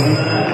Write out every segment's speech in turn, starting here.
Yeah.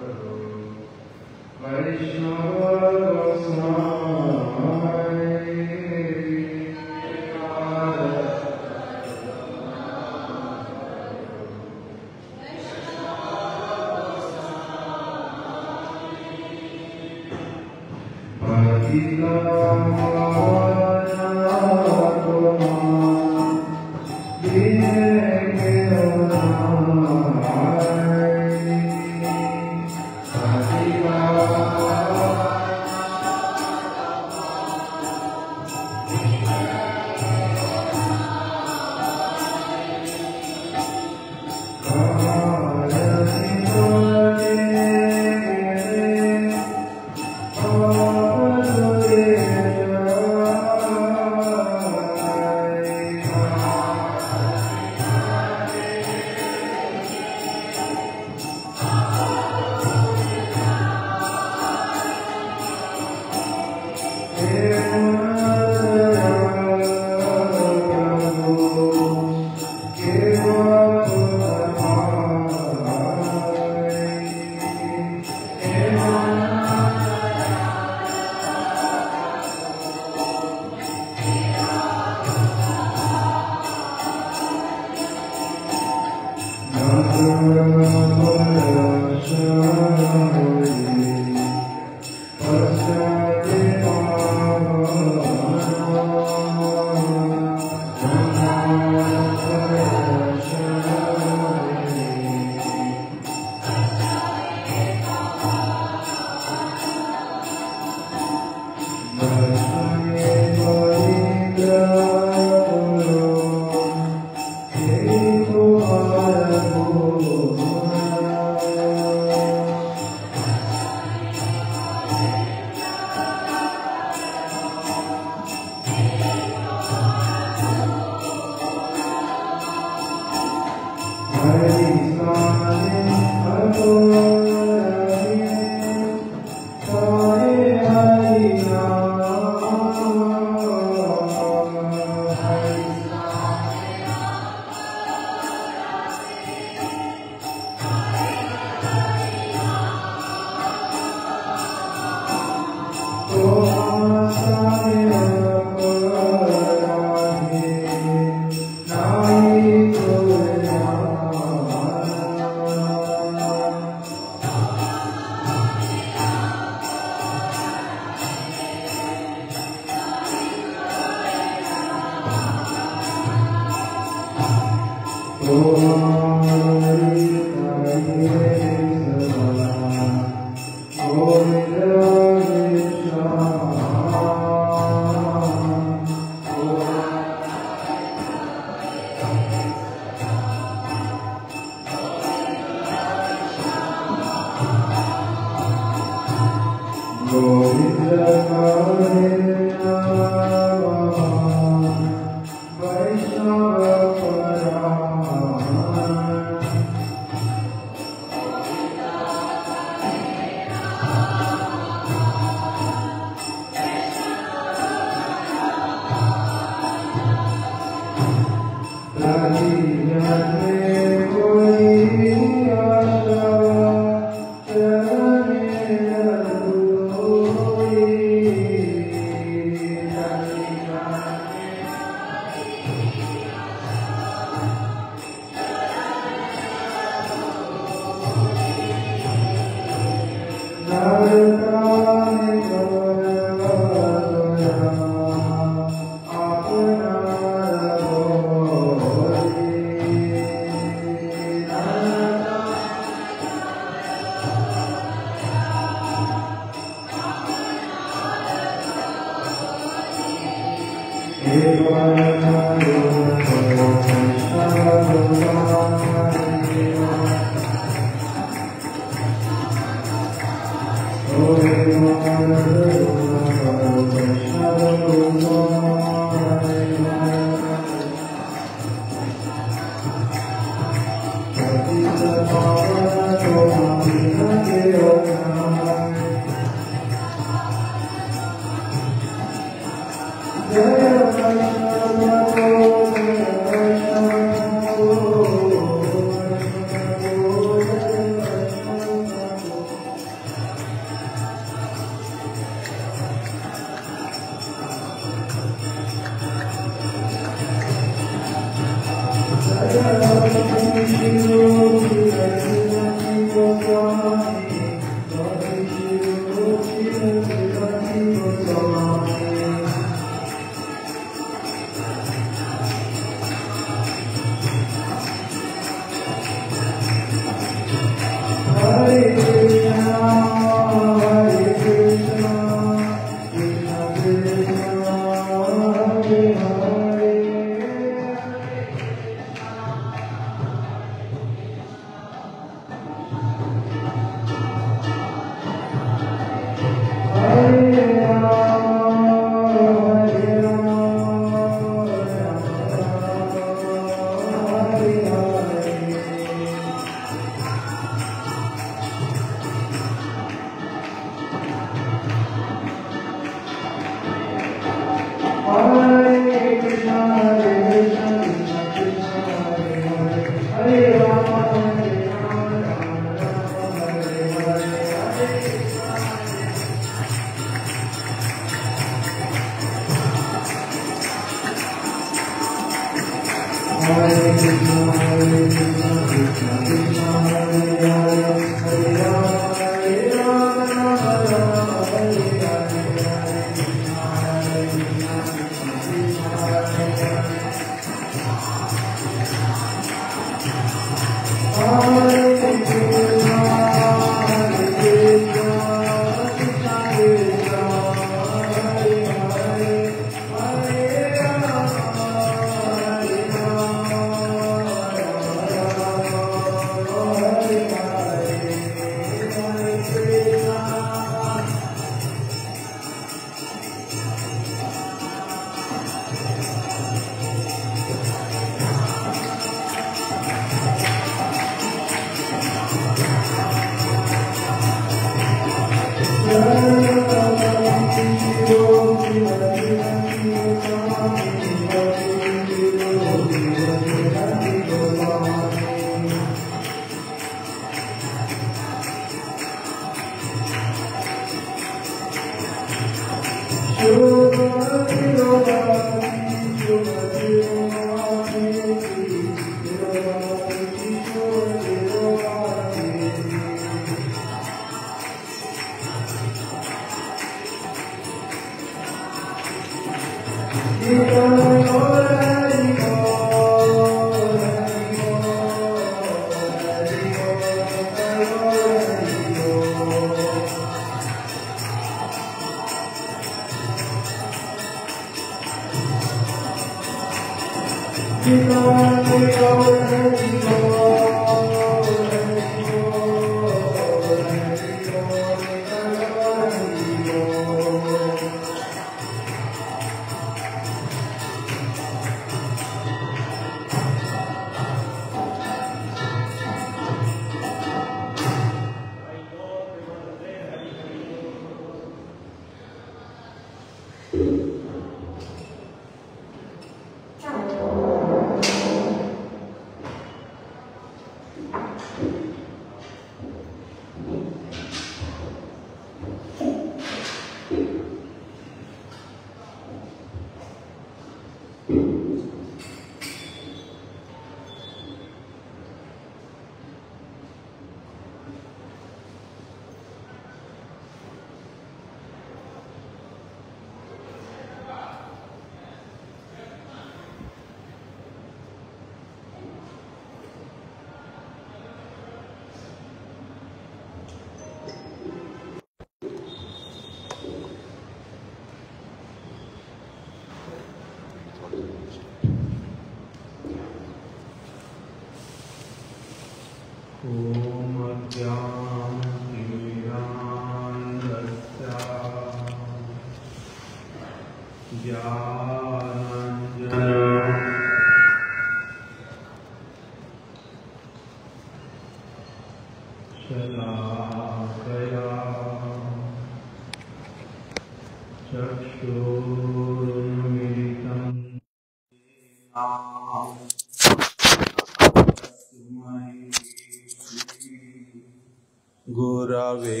गुरवे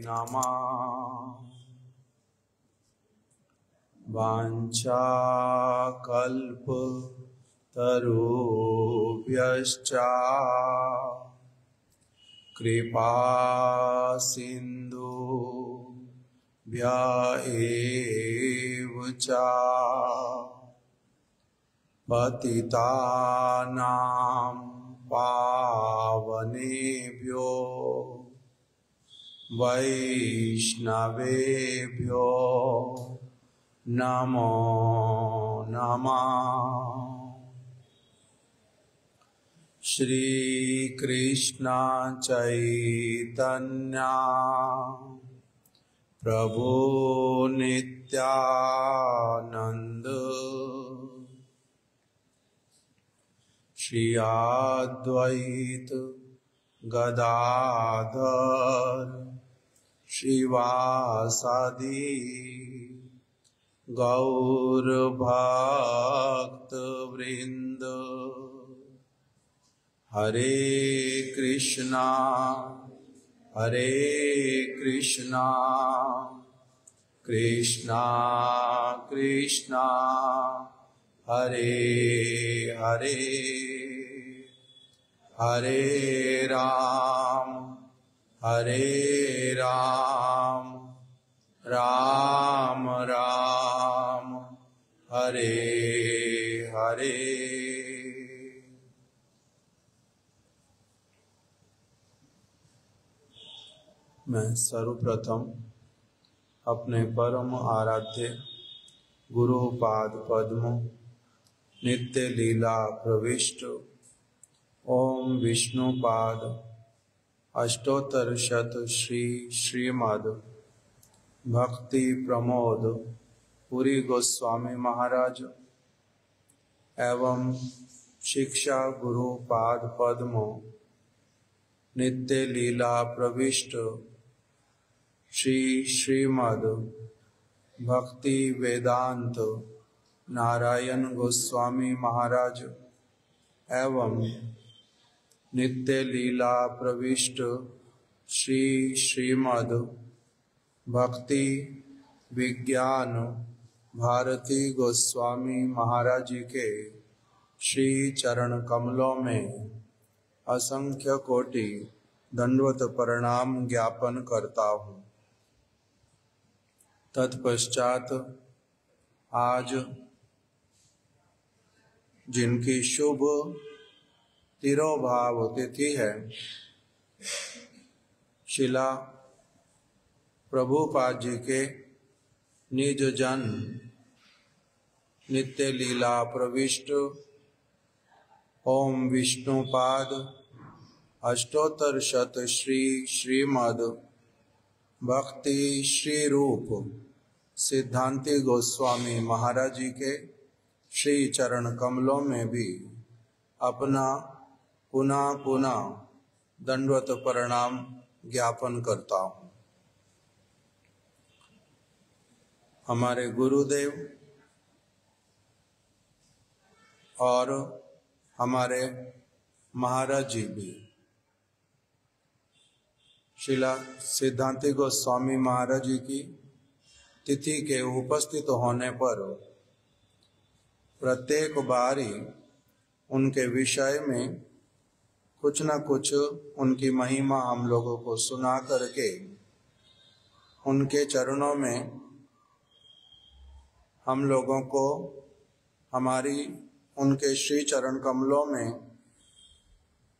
नमः। वाञ्छाकल्पतरुभ्यश्च कृपा सिन्धुभ्य एव च पतितानां पावनेभ्यो वैष्णवेभ्यो नमो नमः। श्री कृष्ण चैतन्य प्रभु नित्यानंद श्री अद्वैत गदाधर श्रीवासादि गौर भक्त वृंद। हरे कृष्णा कृष्णा कृष्णा हरे हरे, हरे राम राम राम हरे हरे। मैं सर्वप्रथम अपने परम आराध्य गुरुपाद पद्म नित्य लीला प्रविष्ट ओम विष्णुपाद अष्टोत्तर शत श्री श्रीमद् भक्ति प्रमोद पुरी गोस्वामी महाराज एवं शिक्षा गुरुपाद पद्म नित्य लीला प्रविष्ट श्री श्रीमद् भक्ति वेदांत नारायण गोस्वामी महाराज एवं नित्य लीला प्रविष्ट श्री श्रीमद् भक्ति विज्ञान भारती गोस्वामी महाराज के श्री चरण कमलों में असंख्य कोटि दंडवत प्रणाम ज्ञापन करता हूँ। तत्पश्चात आज जिनकी शुभ तिरोभाव तिथि है, शिला प्रभुपाद जी के निज जन नित्य लीला प्रविष्ट ओम विष्णुपाद अष्टोत्तर शत श्री श्रीमद भक्ति श्री रूप सिद्धांति गोस्वामी महाराज जी के श्री चरण कमलों में भी अपना पुनः पुनः दंडवत प्रणाम ज्ञापन करता हूँ। हमारे गुरुदेव और हमारे महाराज जी भी श्रीला सिद्धांति गोस्वामी महाराज जी की तिथि के उपस्थित होने पर प्रत्येक बार ही उनके विषय में कुछ न कुछ उनकी महिमा हम लोगों को सुना करके उनके चरणों में हम लोगों को हमारी उनके श्री चरण कमलों में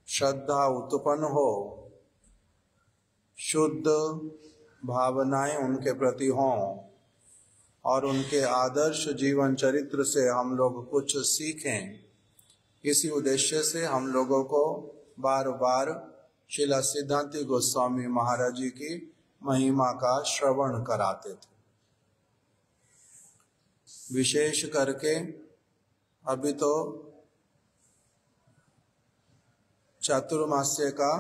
श्रद्धा उत्पन्न हो, शुद्ध भावनाएं उनके प्रति हों और उनके आदर्श जीवन चरित्र से हम लोग कुछ सीखें। इसी उद्देश्य से हम लोगों को बार बार श्रीला सिद्धांति गोस्वामी महाराज जी की महिमा का श्रवण कराते थे। विशेष करके अभी तो चातुर्मास्य का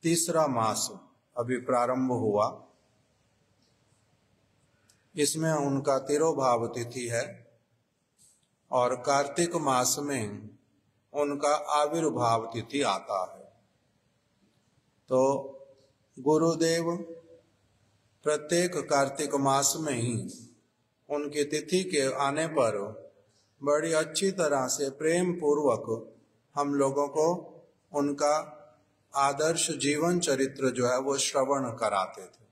तीसरा मास अभी प्रारंभ हुआ। इसमें उनका तिरोभाव तिथि है और कार्तिक मास में उनका आविर्भाव तिथि आता है। तो गुरुदेव प्रत्येक कार्तिक मास में ही उनकी तिथि के आने पर बड़ी अच्छी तरह से प्रेम पूर्वक हम लोगों को उनका आदर्श जीवन चरित्र जो है वो श्रवण कराते थे।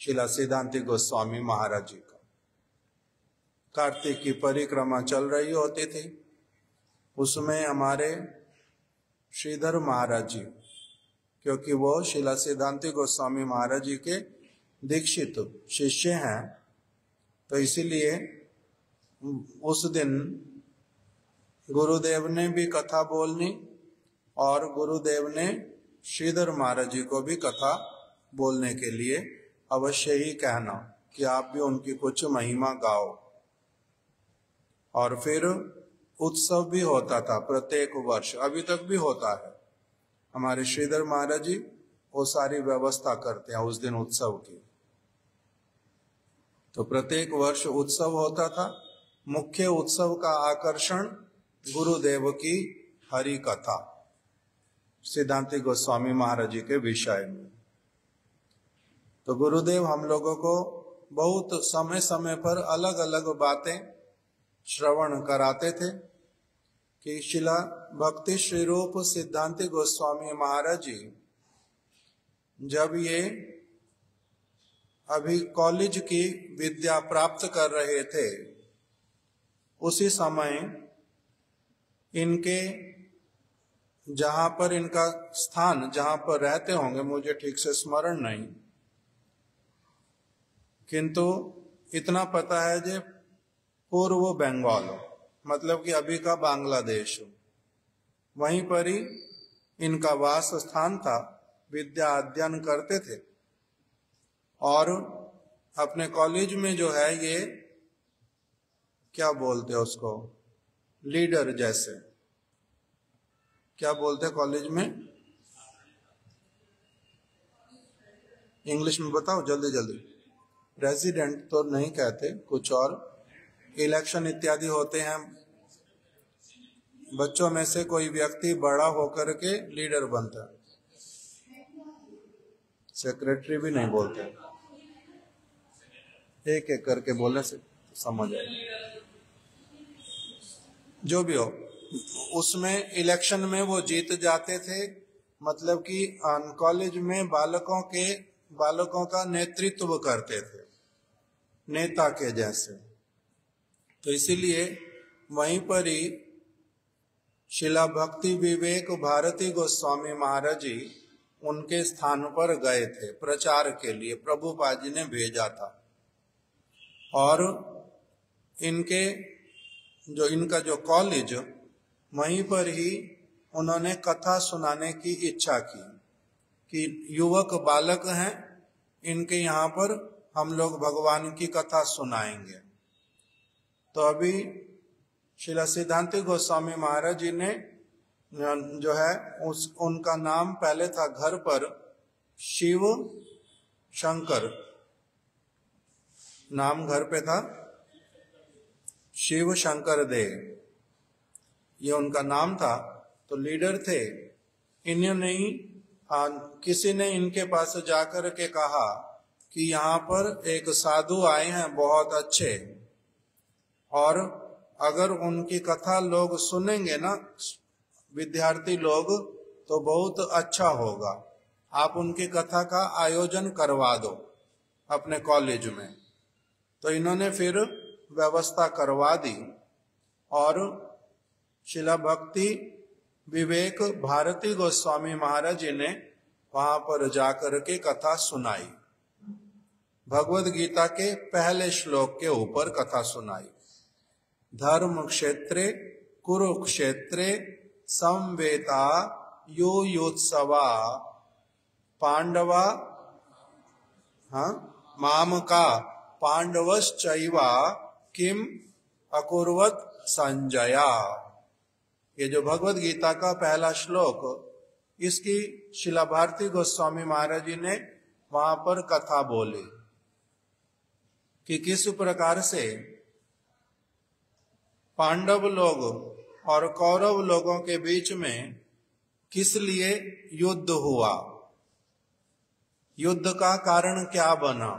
श्रीला सिद्धांति गोस्वामी महाराज जी का कार्तिक की परिक्रमा चल रही होती थी। उसमें हमारे श्रीधर महाराज जी, क्योंकि वो श्रीला सिद्धांति गोस्वामी महाराज जी के दीक्षित शिष्य हैं, तो इसीलिए उस दिन गुरुदेव ने भी कथा बोलनी और गुरुदेव ने श्रीधर महाराज जी को भी कथा बोलने के लिए अवश्य ही कहना कि आप भी उनकी कुछ महिमा गाओ। और फिर उत्सव भी होता था प्रत्येक वर्ष, अभी तक भी होता है। हमारे श्रीधर महाराज जी वो सारी व्यवस्था करते हैं उस दिन उत्सव की। तो प्रत्येक वर्ष उत्सव होता था। मुख्य उत्सव का आकर्षण गुरुदेव की हरि कथा सिद्धांति गोस्वामी महाराज जी के विषय में। तो गुरुदेव हम लोगों को बहुत समय समय पर अलग अलग बातें श्रवण कराते थे कि शिला भक्ति श्री रूप सिद्धांति गोस्वामी महाराज जी जब ये अभी कॉलेज की विद्या प्राप्त कर रहे थे, उसी समय इनके जहां पर इनका स्थान जहां पर रहते होंगे मुझे ठीक से स्मरण नहीं, किंतु इतना पता है जे पूर्व बंगाल मतलब कि अभी का बांग्लादेश, वहीं पर ही इनका वास स्थान था। विद्या अध्ययन करते थे और अपने कॉलेज में जो है ये क्या बोलते हैं उसको, लीडर जैसे क्या बोलते हैं कॉलेज में, इंग्लिश में बताओ जल्दी जल्दी। रेजिडेंट तो नहीं कहते, कुछ और इलेक्शन इत्यादि होते हैं, बच्चों में से कोई व्यक्ति बड़ा होकर के लीडर बनता है। सेक्रेटरी भी नहीं बोलते, एक एक करके बोलने से समझ आए। जो भी हो, उसमें इलेक्शन में वो जीत जाते थे, मतलब कि कॉलेज में बालकों का नेतृत्व करते थे, नेता के जैसे। तो इसीलिए वहीं पर ही शिला भक्ति विवेक भारती गोस्वामी महाराज जी उनके स्थान पर गए थे प्रचार के लिए, प्रभुपाद जी ने भेजा था। और इनके जो इनका जो कॉलेज, वहीं पर ही उन्होंने कथा सुनाने की इच्छा की कि युवक बालक हैं, इनके यहाँ पर हम लोग भगवान की कथा सुनाएंगे। तो अभी श्रील सिद्धांत गोस्वामी महाराज जी ने जो है उनका नाम पहले था घर पर शिव शंकर, नाम घर पे था शिव शंकर देव, ये उनका नाम था। तो लीडर थे। इन्होंने किसी ने इनके पास जाकर के कहा कि यहाँ पर एक साधु आए हैं बहुत अच्छे, और अगर उनकी कथा लोग सुनेंगे ना, विद्यार्थी लोग, तो बहुत अच्छा होगा। आप उनकी कथा का आयोजन करवा दो अपने कॉलेज में। तो इन्होंने फिर व्यवस्था करवा दी और शिला भक्ति विवेक भारती गोस्वामी महाराज जी ने वहां पर जाकर के कथा सुनाई। भगवद गीता के पहले श्लोक के ऊपर कथा सुनाई। धर्म क्षेत्रे कुरुक्षेत्रे संवेता यो योत्सवा पांडवा मामका पांडवश्चैवा किम अकुर्वत संजया। ये जो भगवद गीता का पहला श्लोक, इसकी शिला भारती गोस्वामी महाराज जी ने वहां पर कथा बोली कि किस प्रकार से पांडव लोग और कौरव लोगों के बीच में किस लिए युद्ध हुआ, युद्ध का कारण क्या बना।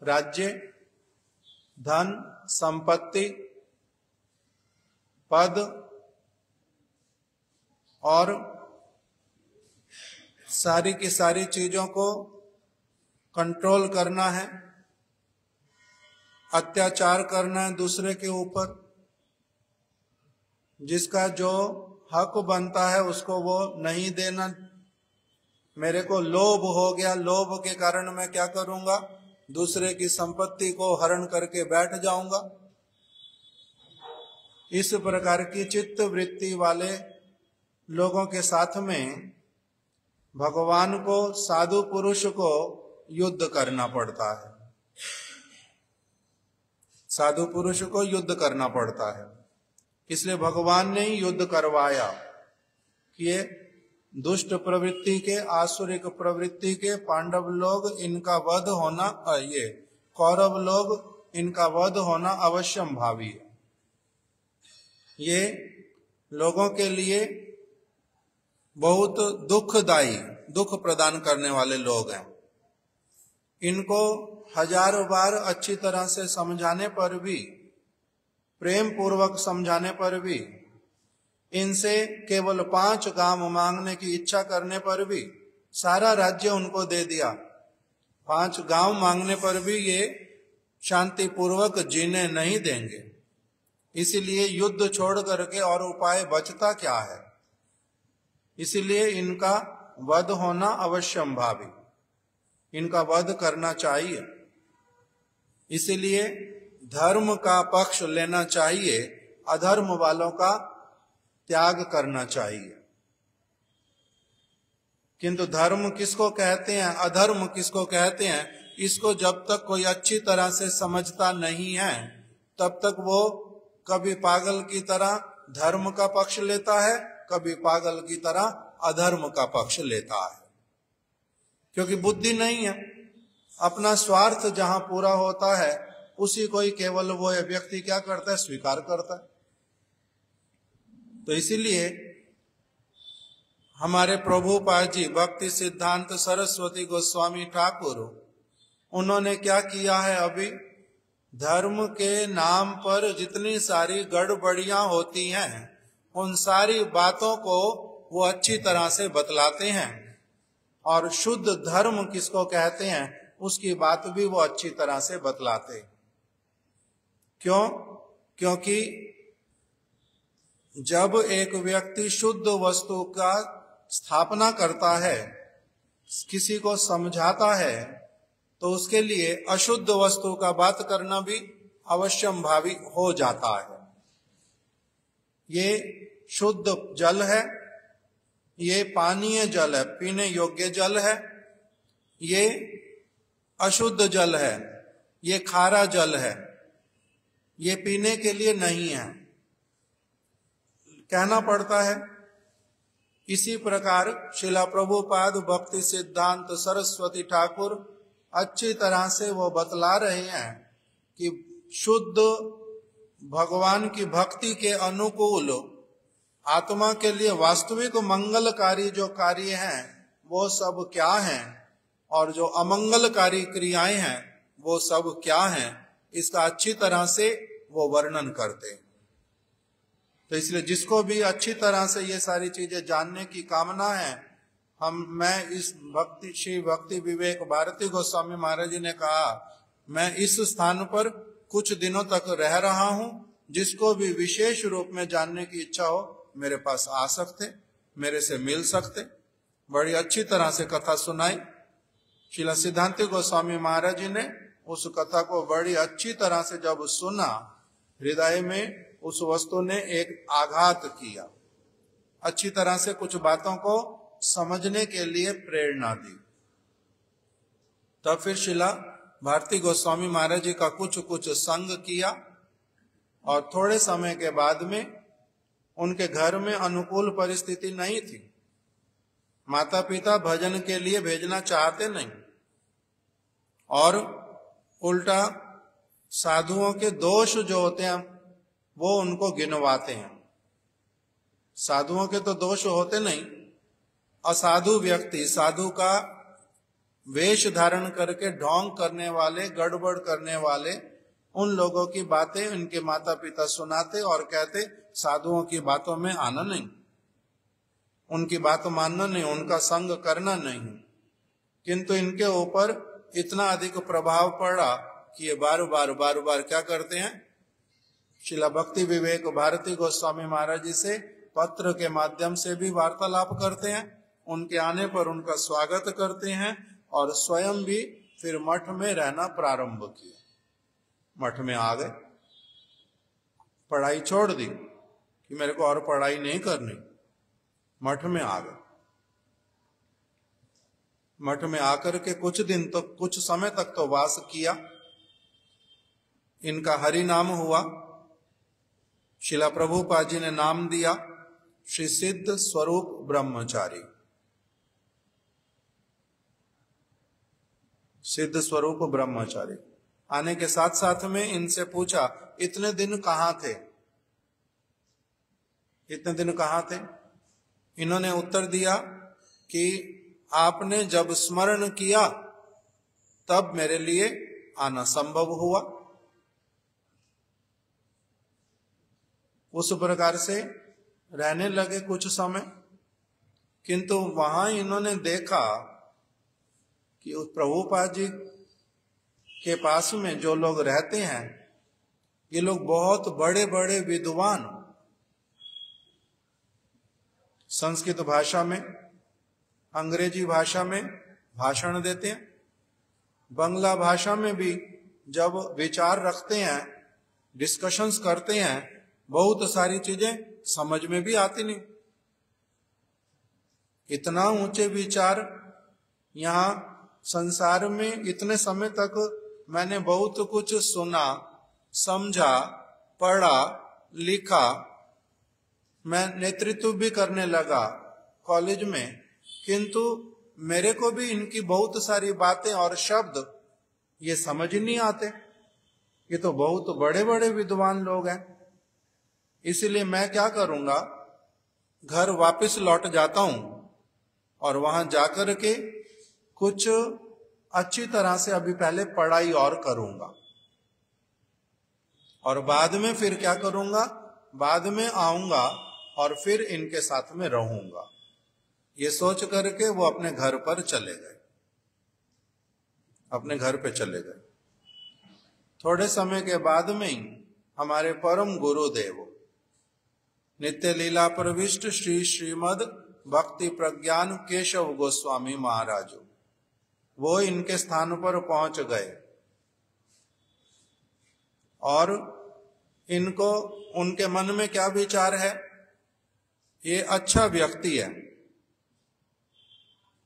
राज्य, धन, संपत्ति, पद और सारी की सारी चीजों को कंट्रोल करना है, अत्याचार करना है दूसरे के ऊपर, जिसका जो हक बनता है उसको वो नहीं देना। मेरे को लोभ हो गया, लोभ के कारण मैं क्या करूंगा, दूसरे की संपत्ति को हरण करके बैठ जाऊंगा। इस प्रकार की चित्त वृत्ति वाले लोगों के साथ में भगवान को, साधु पुरुष को युद्ध करना पड़ता है, साधु पुरुष को युद्ध करना पड़ता है। इसलिए भगवान ने ही युद्ध करवाया कि ये दुष्ट प्रवृत्ति के, आसुरिक प्रवृत्ति के पांडव लोग, इनका वध होना, ये कौरव लोग, इनका वध होना अवश्यम भावी है। ये लोगों के लिए बहुत दुखदायी, दुख प्रदान करने वाले लोग हैं। इनको हजारों बार अच्छी तरह से समझाने पर भी, प्रेम पूर्वक समझाने पर भी, इनसे केवल 5 गांव मांगने की इच्छा करने पर भी सारा राज्य उनको दे दिया। 5 गांव मांगने पर भी ये शांति पूर्वक जीने नहीं देंगे। इसीलिए युद्ध छोड़ करके और उपाय बचता क्या है। इसीलिए इनका वध होना अवश्यम भावी, इनका वध करना चाहिए। इसीलिए धर्म का पक्ष लेना चाहिए, अधर्म वालों का त्याग करना चाहिए। किंतु धर्म किसको कहते हैं, अधर्म किसको कहते हैं, इसको जब तक कोई अच्छी तरह से समझता नहीं है, तब तक वो कभी पागल की तरह धर्म का पक्ष लेता है, कभी पागल की तरह अधर्म का पक्ष लेता है। क्योंकि बुद्धि नहीं है। अपना स्वार्थ जहां पूरा होता है उसी को ही केवल वो व्यक्ति क्या करता है, स्वीकार करता है। तो इसीलिए हमारे प्रभुपाद जी भक्ति सिद्धांत सरस्वती गोस्वामी ठाकुर, उन्होंने क्या किया है, अभी धर्म के नाम पर जितनी सारी गड़बड़ियां होती हैं उन सारी बातों को वो अच्छी तरह से बतलाते हैं, और शुद्ध धर्म किसको कहते हैं उसकी बात भी वो अच्छी तरह से बतलाते हैं। क्यों? क्योंकि जब एक व्यक्ति शुद्ध वस्तु का स्थापना करता है, किसी को समझाता है, तो उसके लिए अशुद्ध वस्तु का बात करना भी अवश्यम भावी हो जाता है। ये शुद्ध जल है, ये पानीय जल है, पीने योग्य जल है, ये अशुद्ध जल है, ये खारा जल है, ये पीने के लिए नहीं है, कहना पड़ता है। इसी प्रकार श्रीला प्रभुपाद भक्ति सिद्धांत सरस्वती ठाकुर अच्छी तरह से वो बतला रहे हैं कि शुद्ध भगवान की भक्ति के अनुकूल आत्मा के लिए वास्तविक मंगलकारी जो कार्य हैं वो सब क्या हैं, और जो अमंगलकारी क्रियाएं हैं वो सब क्या हैं, इसका अच्छी तरह से वो वर्णन करते हैं। तो इसलिए जिसको भी अच्छी तरह से ये सारी चीजें जानने की कामना है, मैं इस भक्ति श्री भक्ति विवेक भारती गोस्वामी महाराज जी ने कहा, मैं इस स्थान पर कुछ दिनों तक रह रहा हूं, जिसको भी विशेष रूप में जानने की इच्छा हो मेरे पास आ सकते, मेरे से मिल सकते। बड़ी अच्छी तरह से कथा सुनाई। श्रील सिद्धांत गोस्वामी महाराज जी ने उस कथा को बड़ी अच्छी तरह से जब सुना, हृदय में उस वस्तु ने एक आघात किया, अच्छी तरह से कुछ बातों को समझने के लिए प्रेरणा दी। तब फिर श्रीला भारती गोस्वामी महाराज जी का कुछ संग किया, और थोड़े समय के बाद में उनके घर में अनुकूल परिस्थिति नहीं थी। माता पिता भजन के लिए भेजना चाहते नहीं, और उल्टा साधुओं के दोष जो होते हैं वो उनको गिनवाते हैं। साधुओं के तो दोष होते नहीं, असाधु व्यक्ति साधु का वेश धारण करके ढोंग करने वाले, गड़बड़ करने वाले, उन लोगों की बातें उनके माता पिता सुनाते और कहते साधुओं की बातों में आना नहीं, उनकी बात मानना नहीं, उनका संग करना नहीं। किंतु इनके ऊपर इतना अधिक प्रभाव पड़ा कि ये बार बार क्या करते हैं, श्रीला भक्ति विवेक भारती गोस्वामी महाराज जी से पत्र के माध्यम से भी वार्तालाप करते हैं, उनके आने पर उनका स्वागत करते हैं, और स्वयं भी फिर मठ में रहना प्रारंभ किया। मठ में आ गए, पढ़ाई छोड़ दी कि मेरे को और पढ़ाई नहीं करनी, मठ में आ गए। मठ में आकर के कुछ समय तक तो वास किया। इनका हरि नाम हुआ। शिला प्रभुपाद जी ने नाम दिया श्री सिद्ध स्वरूप ब्रह्मचारी। सिद्ध स्वरूप ब्रह्मचारी आने के साथ साथ में इनसे पूछा, इतने दिन कहाँ थे, इतने दिन कहाँ थे? इन्होंने उत्तर दिया कि आपने जब स्मरण किया तब मेरे लिए आना संभव हुआ। उस प्रकार से रहने लगे कुछ समय, किंतु वहां इन्होंने देखा कि उस प्रभुपाद जी के पास में जो लोग रहते हैं, ये लोग बहुत बड़े बड़े विद्वान, संस्कृत भाषा में, अंग्रेजी भाषा में भाषण देते हैं, बांग्ला भाषा में भी जब विचार रखते हैं, डिस्कशंस करते हैं, बहुत सारी चीजें समझ में भी आती नहीं। इतना ऊंचे विचार यहाँ संसार में इतने समय तक मैंने बहुत कुछ सुना, समझा, पढ़ा, लिखा, मैं नेतृत्व भी करने लगा कॉलेज में, किंतु मेरे को भी इनकी बहुत सारी बातें और शब्द ये समझ नहीं आते। ये तो बहुत बड़े बड़े विद्वान लोग हैं। इसलिए मैं क्या करूंगा, घर वापस लौट जाता हूं और वहां जाकर के कुछ अच्छी तरह से अभी पहले पढ़ाई और करूंगा, और बाद में फिर क्या करूंगा, बाद में आऊंगा और फिर इनके साथ में रहूंगा। ये सोच करके वो अपने घर पर चले गए, अपने घर पे चले गए। थोड़े समय के बाद में ही हमारे परम गुरुदेव नित्य लीला प्रविष्ट श्री श्रीमद भक्ति प्रज्ञान केशव गोस्वामी महाराज वो इनके स्थान पर पहुंच गए और इनको उनके मन में क्या विचार है, ये अच्छा व्यक्ति है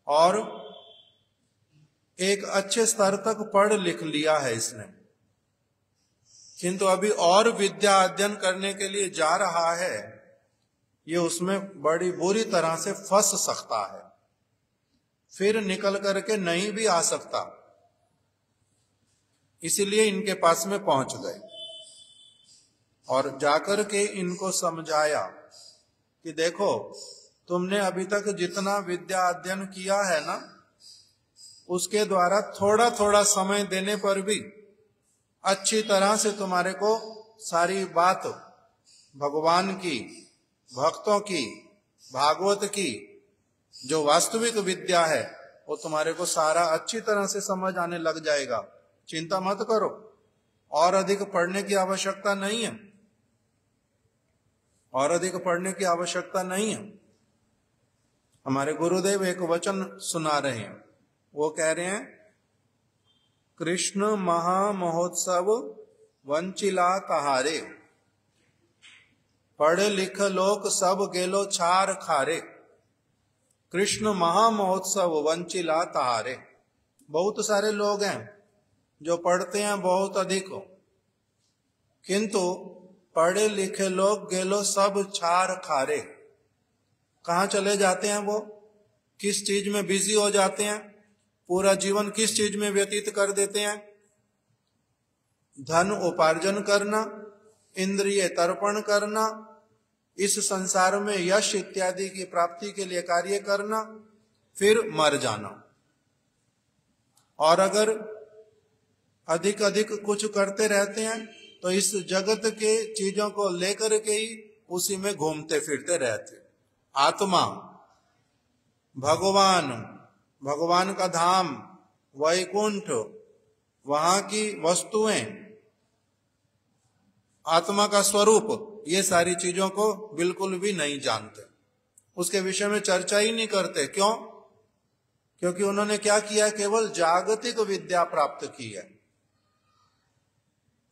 और एक अच्छे स्तर तक पढ़ लिख लिया है इसने, किंतु अभी और विद्या अध्ययन करने के लिए जा रहा है, ये उसमें बड़ी बुरी तरह से फंस सकता है, फिर निकल करके नहीं भी आ सकता। इसीलिए इनके पास में पहुंच गए और जाकर के इनको समझाया कि देखो, तुमने अभी तक जितना विद्या अध्ययन किया है ना, उसके द्वारा थोड़ा थोड़ा समय देने पर भी अच्छी तरह से तुम्हारे को सारी बात भगवान की, भक्तों की, भागवत की जो वास्तविक विद्या है वो तुम्हारे को सारा अच्छी तरह से समझ आने लग जाएगा। चिंता मत करो, और अधिक पढ़ने की आवश्यकता नहीं है, और अधिक पढ़ने की आवश्यकता नहीं है। हमारे गुरुदेव एक वचन सुना रहे हैं, वो कह रहे हैं, कृष्ण महामहोत्सव वंचिला तहारे, पढ़ लिख लोक सब गेलो छार खारे। कृष्ण महामहोत्सव वंचिला तहारे। बहुत सारे लोग हैं जो पढ़ते हैं बहुत अधिक हो, किंतु पढ़े लिखे लोग गेलो सब छार खारे। कहाँ चले जाते हैं वो, किस चीज में बिजी हो जाते हैं, पूरा जीवन किस चीज में व्यतीत कर देते हैं? धन उपार्जन करना, इंद्रिय तर्पण करना, इस संसार में यश इत्यादि की प्राप्ति के लिए कार्य करना, फिर मर जाना। और अगर अधिक अधिक कुछ करते रहते हैं तो इस जगत के चीजों को लेकर के ही उसी में घूमते फिरते रहते। आत्मा, भगवान, भगवान का धाम, वैकुंठ, वहां की वस्तुएं, आत्मा का स्वरूप, ये सारी चीजों को बिल्कुल भी नहीं जानते, उसके विषय में चर्चा ही नहीं करते। क्यों? क्योंकि उन्होंने क्या किया, केवल जागतिक विद्या प्राप्त की है।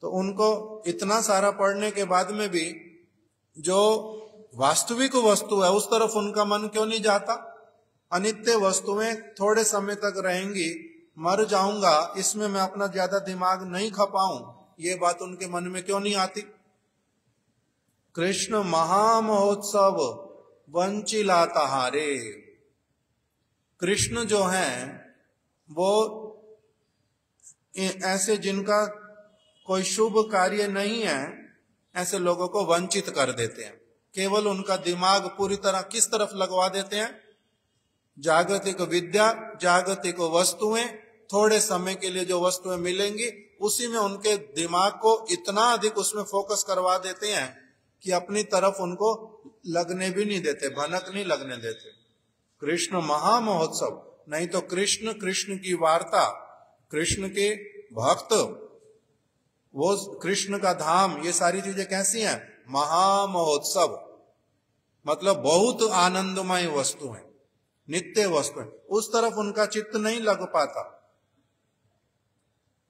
तो उनको इतना सारा पढ़ने के बाद में भी जो वास्तविक वस्तु है उस तरफ उनका मन क्यों नहीं जाता? अनित्य वस्तुएं थोड़े समय तक रहेंगी, मर जाऊंगा, इसमें मैं अपना ज्यादा दिमाग नहीं खपाऊं, ये बात उनके मन में क्यों नहीं आती? कृष्ण महामहोत्सव वंचिला तहारे। कृष्ण जो हैं वो ऐसे जिनका कोई शुभ कार्य नहीं है, ऐसे लोगों को वंचित कर देते हैं। केवल उनका दिमाग पूरी तरह किस तरफ लगवा देते हैं? जागतिक विद्या, जागतिक वस्तुएं, थोड़े समय के लिए जो वस्तुएं मिलेंगी उसी में उनके दिमाग को इतना अधिक उसमें फोकस करवा देते हैं कि अपनी तरफ उनको लगने भी नहीं देते, भनक नहीं लगने देते। कृष्ण महामहोत्सव, नहीं तो कृष्ण, कृष्ण की वार्ता, कृष्ण के भक्त, वो कृष्ण का धाम, ये सारी चीजें कैसी हैं? महामहोत्सव, मतलब बहुत आनंदमय वस्तु है, नित्य वस्तु है, उस तरफ उनका चित्त नहीं लग पाता।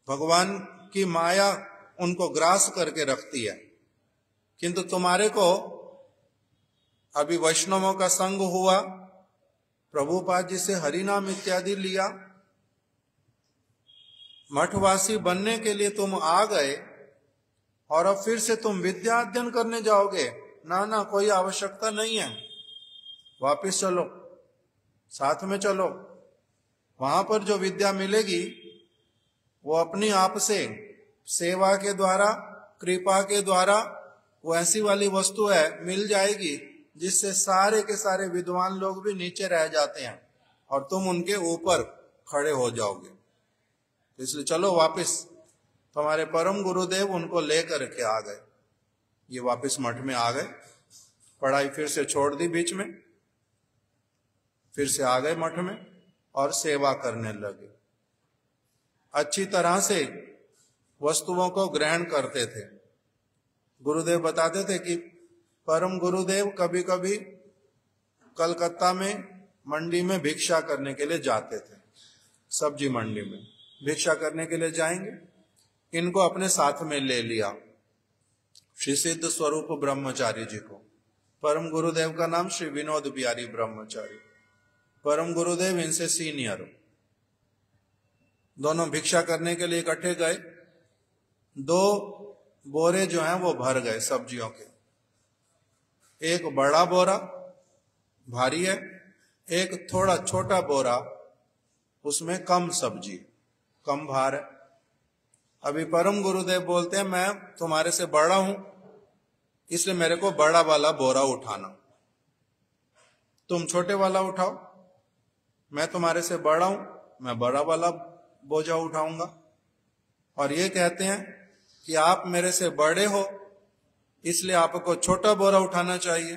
भगवान की माया उनको ग्रास करके रखती है। किंतु तुम्हारे को अभी वैष्णवों का संग हुआ, प्रभुपाद जी से हरिनाम इत्यादि लिया, मठवासी बनने के लिए तुम आ गए और अब फिर से तुम विद्या अध्ययन करने जाओगे? ना ना, कोई आवश्यकता नहीं है, वापस चलो, साथ में चलो। वहां पर जो विद्या मिलेगी वो अपनी आप से सेवा के द्वारा, कृपा के द्वारा, वो ऐसी वाली वस्तु है, मिल जाएगी जिससे सारे के सारे विद्वान लोग भी नीचे रह जाते हैं और तुम उनके ऊपर खड़े हो जाओगे। इसलिए चलो वापस। तुम्हारे परम गुरुदेव उनको लेकर के आ गए, ये वापस मठ में आ गए, पढ़ाई फिर से छोड़ दी बीच में, फिर से आ गए मठ में और सेवा करने लगे। अच्छी तरह से वस्तुओं को ग्रहण करते थे। गुरुदेव बताते थे कि परम गुरुदेव कभी कभी कलकत्ता में मंडी में भिक्षा करने के लिए जाते थे, सब्जी मंडी में भिक्षा करने के लिए जाएंगे, इनको अपने साथ में ले लिया। श्री सिद्ध स्वरूप ब्रह्मचारी जी को। परम गुरुदेव का नाम श्री विनोद बिहारी ब्रह्मचारी। परम गुरुदेव इनसे सीनियर। दोनों भिक्षा करने के लिए इकट्ठे गए। 2 बोरे जो हैं वो भर गए सब्जियों के। एक बड़ा बोरा भारी है, एक थोड़ा छोटा बोरा, उसमें कम सब्जी, कम भार है। अभी परम गुरुदेव बोलते हैं मैं तुम्हारे से बड़ा हूं, इसलिए मेरे को बड़ा वाला बोरा उठाना, तुम छोटे वाला उठाओ। मैं तुम्हारे से बड़ा हूं, मैं बड़ा वाला बोझा उठाऊंगा। और ये कहते हैं कि आप मेरे से बड़े हो, इसलिए आपको छोटा बोरा उठाना चाहिए।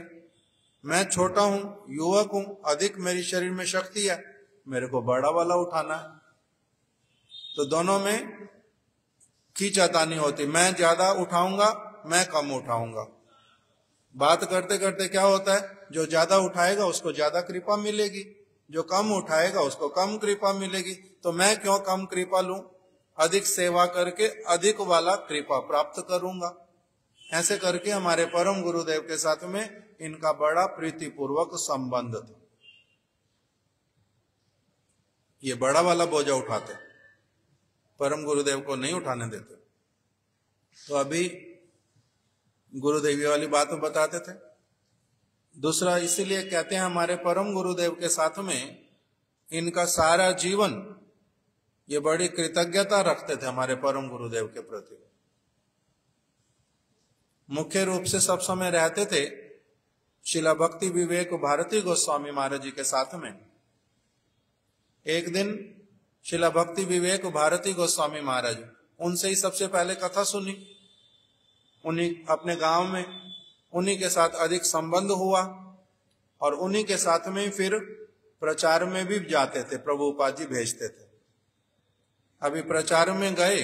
मैं छोटा हूं, युवक हूं, अधिक मेरी शरीर में शक्ति है, मेरे को बड़ा वाला उठाना है। तो दोनों में खींचातानी होती, मैं ज्यादा उठाऊंगा, मैं कम उठाऊंगा। बात करते करते क्या होता है, जो ज्यादा उठाएगा उसको ज्यादा कृपा मिलेगी, जो कम उठाएगा उसको कम कृपा मिलेगी। तो मैं क्यों कम कृपा लूं, अधिक सेवा करके अधिक वाला कृपा प्राप्त करूंगा। ऐसे करके हमारे परम गुरुदेव के साथ में इनका बड़ा प्रीतिपूर्वक संबंध था। ये बड़ा वाला बोझा उठाते, परम गुरुदेव को नहीं उठाने देते। तो अभी गुरुदेव ये वाली बात बताते थे। दूसरा इसीलिए कहते हैं हमारे परम गुरुदेव के साथ में इनका सारा जीवन, ये बड़ी कृतज्ञता रखते थे हमारे परम गुरुदेव के प्रति। मुख्य रूप से सब समय रहते थे शिला भक्ति विवेक भारती गोस्वामी महाराज जी के साथ में। एक दिन शिला भक्ति विवेक भारती गोस्वामी महाराज, उनसे ही सबसे पहले कथा सुनी। उन्हीं अपने गांव में उन्हीं के साथ अधिक संबंध हुआ और उन्हीं के साथ में फिर प्रचार में भी जाते थे, प्रभुपाद जी भेजते थे। अभी प्रचार में गए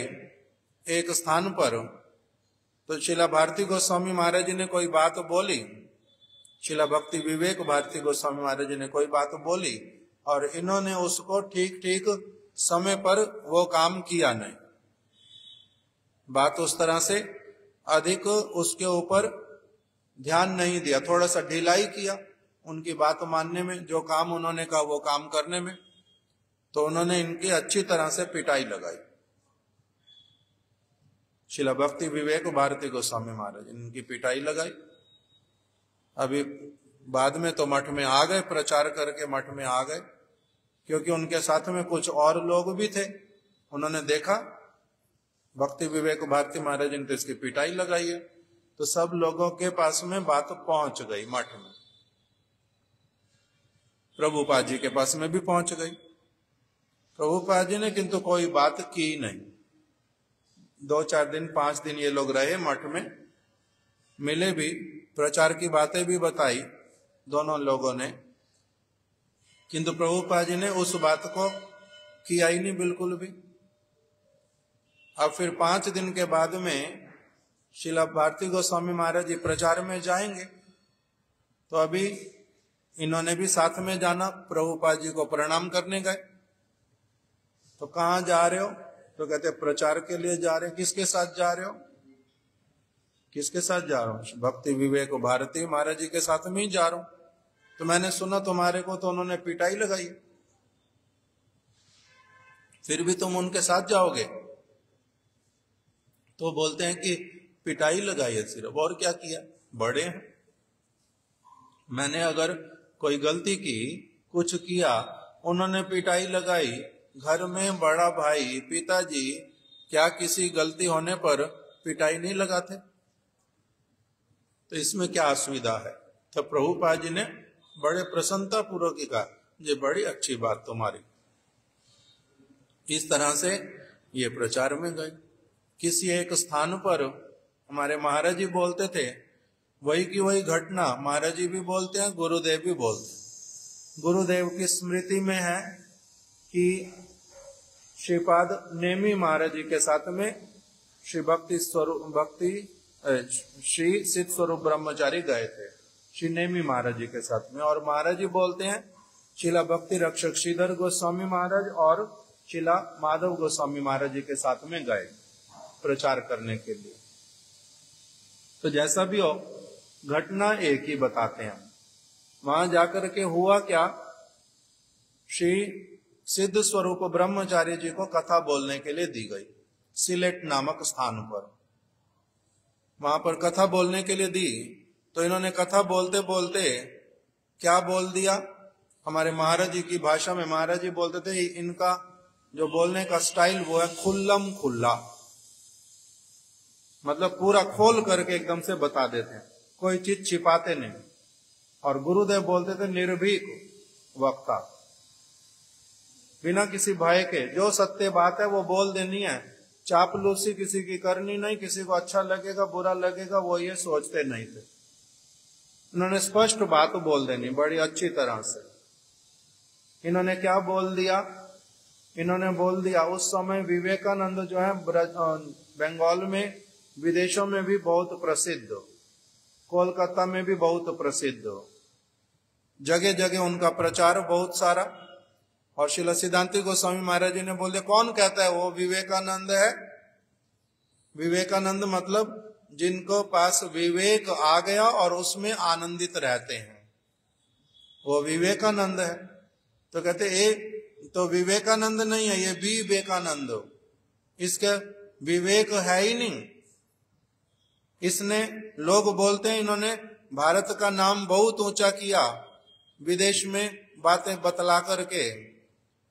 एक स्थान पर, तो शिला भारती गोस्वामी महाराज जी ने कोई बात बोली, शिला भक्ति विवेक भारती गोस्वामी महाराज जी ने कोई बात बोली और इन्होंने उसको ठीक ठीक समय पर वो काम किया नहीं। बात उस तरह से अधिक उसके ऊपर ध्यान नहीं दिया, थोड़ा सा ढिलाई किया उनकी बात मानने में, जो काम उन्होंने कहा वो काम करने में। तो उन्होंने इनकी अच्छी तरह से पिटाई लगाई। शिला भक्ति विवेक भारती गोस्वामी महाराज इनकी पिटाई लगाई। अभी बाद में तो मठ में आ गए, प्रचार करके मठ में आ गए, क्योंकि उनके साथ में कुछ और लोग भी थे। उन्होंने देखा भक्ति विवेक भारती महाराज ने तो इसकी पिटाई लगाई है, तो सब लोगों के पास में बात पहुंच गई मठ में, प्रभुपाद जी के पास में भी पहुंच गई। प्रभुपाद जी ने किंतु कोई बात की नहीं। 2-4 दिन 5 दिन ये लोग रहे मठ में, मिले भी, प्रचार की बातें भी बताई दोनों लोगों ने, किंतु प्रभुपाद जी ने उस बात को किया ही नहीं बिल्कुल भी। अब फिर 5 दिन के बाद में शिला भारती गोस्वामी महाराज जी प्रचार में जाएंगे, तो अभी इन्होंने भी साथ में जाना, प्रभुपाद जी को प्रणाम करने गए। तो कहाँ जा रहे हो, तो कहते प्रचार के लिए जा रहे। किसके साथ जा रहे हो, किसके साथ जा रहा हूं, भक्ति विवेक भारती महाराज जी के साथ में ही जा रहा हूं। तो मैंने सुना तुम्हारे को तो उन्होंने पिटाई लगाई, फिर भी तुम उनके साथ जाओगे। तो बोलते हैं कि पिटाई लगाई है सिर्फ, और क्या किया, बड़े हैं। मैंने अगर कोई गलती की, कुछ किया, उन्होंने पिटाई लगाई। घर में बड़ा भाई पिताजी क्या किसी गलती होने पर पिटाई नहीं लगाते? तो इसमें क्या असुविधा है? तो प्रभुपाद जी ने बड़े प्रसन्नता पूर्वक कहा, ये बड़ी अच्छी बात तुम्हारी। इस तरह से ये प्रचार में गए। किसी एक स्थान पर हमारे महाराज जी बोलते थे, वही की वही घटना महाराज जी भी बोलते हैं, गुरुदेव भी बोलते हैं। गुरुदेव की स्मृति में है कि श्रीपाद नेमी महाराज जी के साथ में श्री श्री सिद्ध स्वरूप ब्रह्मचारी गए थे, श्री नेमी महाराज जी के साथ में। और महाराज जी बोलते हैं शिला भक्ति रक्षक श्रीधर गोस्वामी महाराज और शिला माधव गोस्वामी महाराज जी के साथ में गए प्रचार करने के लिए। तो जैसा भी हो, घटना एक ही बताते हैं। वहां जाकर के हुआ क्या, श्री सिद्ध स्वरूप ब्रह्मचारी जी को कथा बोलने के लिए दी गई सिलेट नामक स्थान पर। वहां पर कथा बोलने के लिए दी, तो इन्होंने कथा बोलते बोलते क्या बोल दिया, हमारे महाराज जी की भाषा में महाराज जी बोलते थे, इनका जो बोलने का स्टाइल वो है खुल्लम खुल्ला, मतलब पूरा खोल करके एकदम से बता देते हैं, कोई चीज छिपाते नहीं। और गुरुदेव बोलते थे निर्भीक वक्ता, बिना किसी भय के जो सत्य बात है वो बोल देनी है, चापलूसी किसी की करनी नहीं, किसी को अच्छा लगेगा बुरा लगेगा वो ये सोचते नहीं थे। इन्होंने स्पष्ट बात बोल देनी बड़ी अच्छी तरह से। इन्होंने क्या बोल दिया, इन्होंने बोल दिया उस समय विवेकानंद जो है बंगाल में, विदेशों में भी बहुत प्रसिद्ध, कोलकाता में भी बहुत प्रसिद्ध, जगह जगह उनका प्रचार बहुत सारा। और श्रील सिद्धांति गोस्वामी महाराज जी ने बोल दिया, कौन कहता है वो विवेकानंद है? विवेकानंद मतलब जिनको पास विवेक आ गया और उसमें आनंदित रहते हैं, वो विवेकानंद है। तो कहते एक तो विवेकानंद नहीं है, ये विवेकानंद, इसके विवेक है ही नहीं। इसने लोग बोलते हैं इन्होंने भारत का नाम बहुत ऊंचा किया विदेश में बातें बतला करके,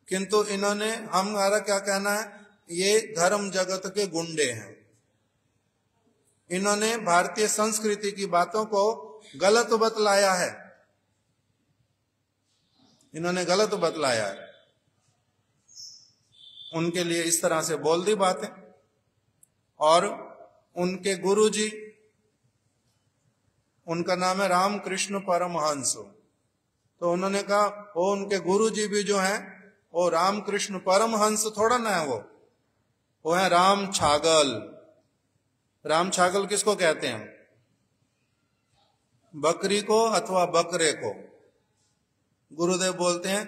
किंतु इन्होंने, हमारा क्या कहना है, ये धर्म जगत के गुंडे हैं। इन्होंने भारतीय संस्कृति की बातों को गलत बतलाया है, इन्होंने गलत बतलाया है। उनके लिए इस तरह से बोल दी बातें। और उनके गुरुजी, उनका नाम है रामकृष्ण परमहंस, तो उन्होंने कहा वो उनके गुरुजी भी जो हैं वो रामकृष्ण परमहंस थोड़ा ना है, वो है राम छागल। राम छागल किसको कहते हैं? बकरी को अथवा बकरे को। गुरुदेव बोलते हैं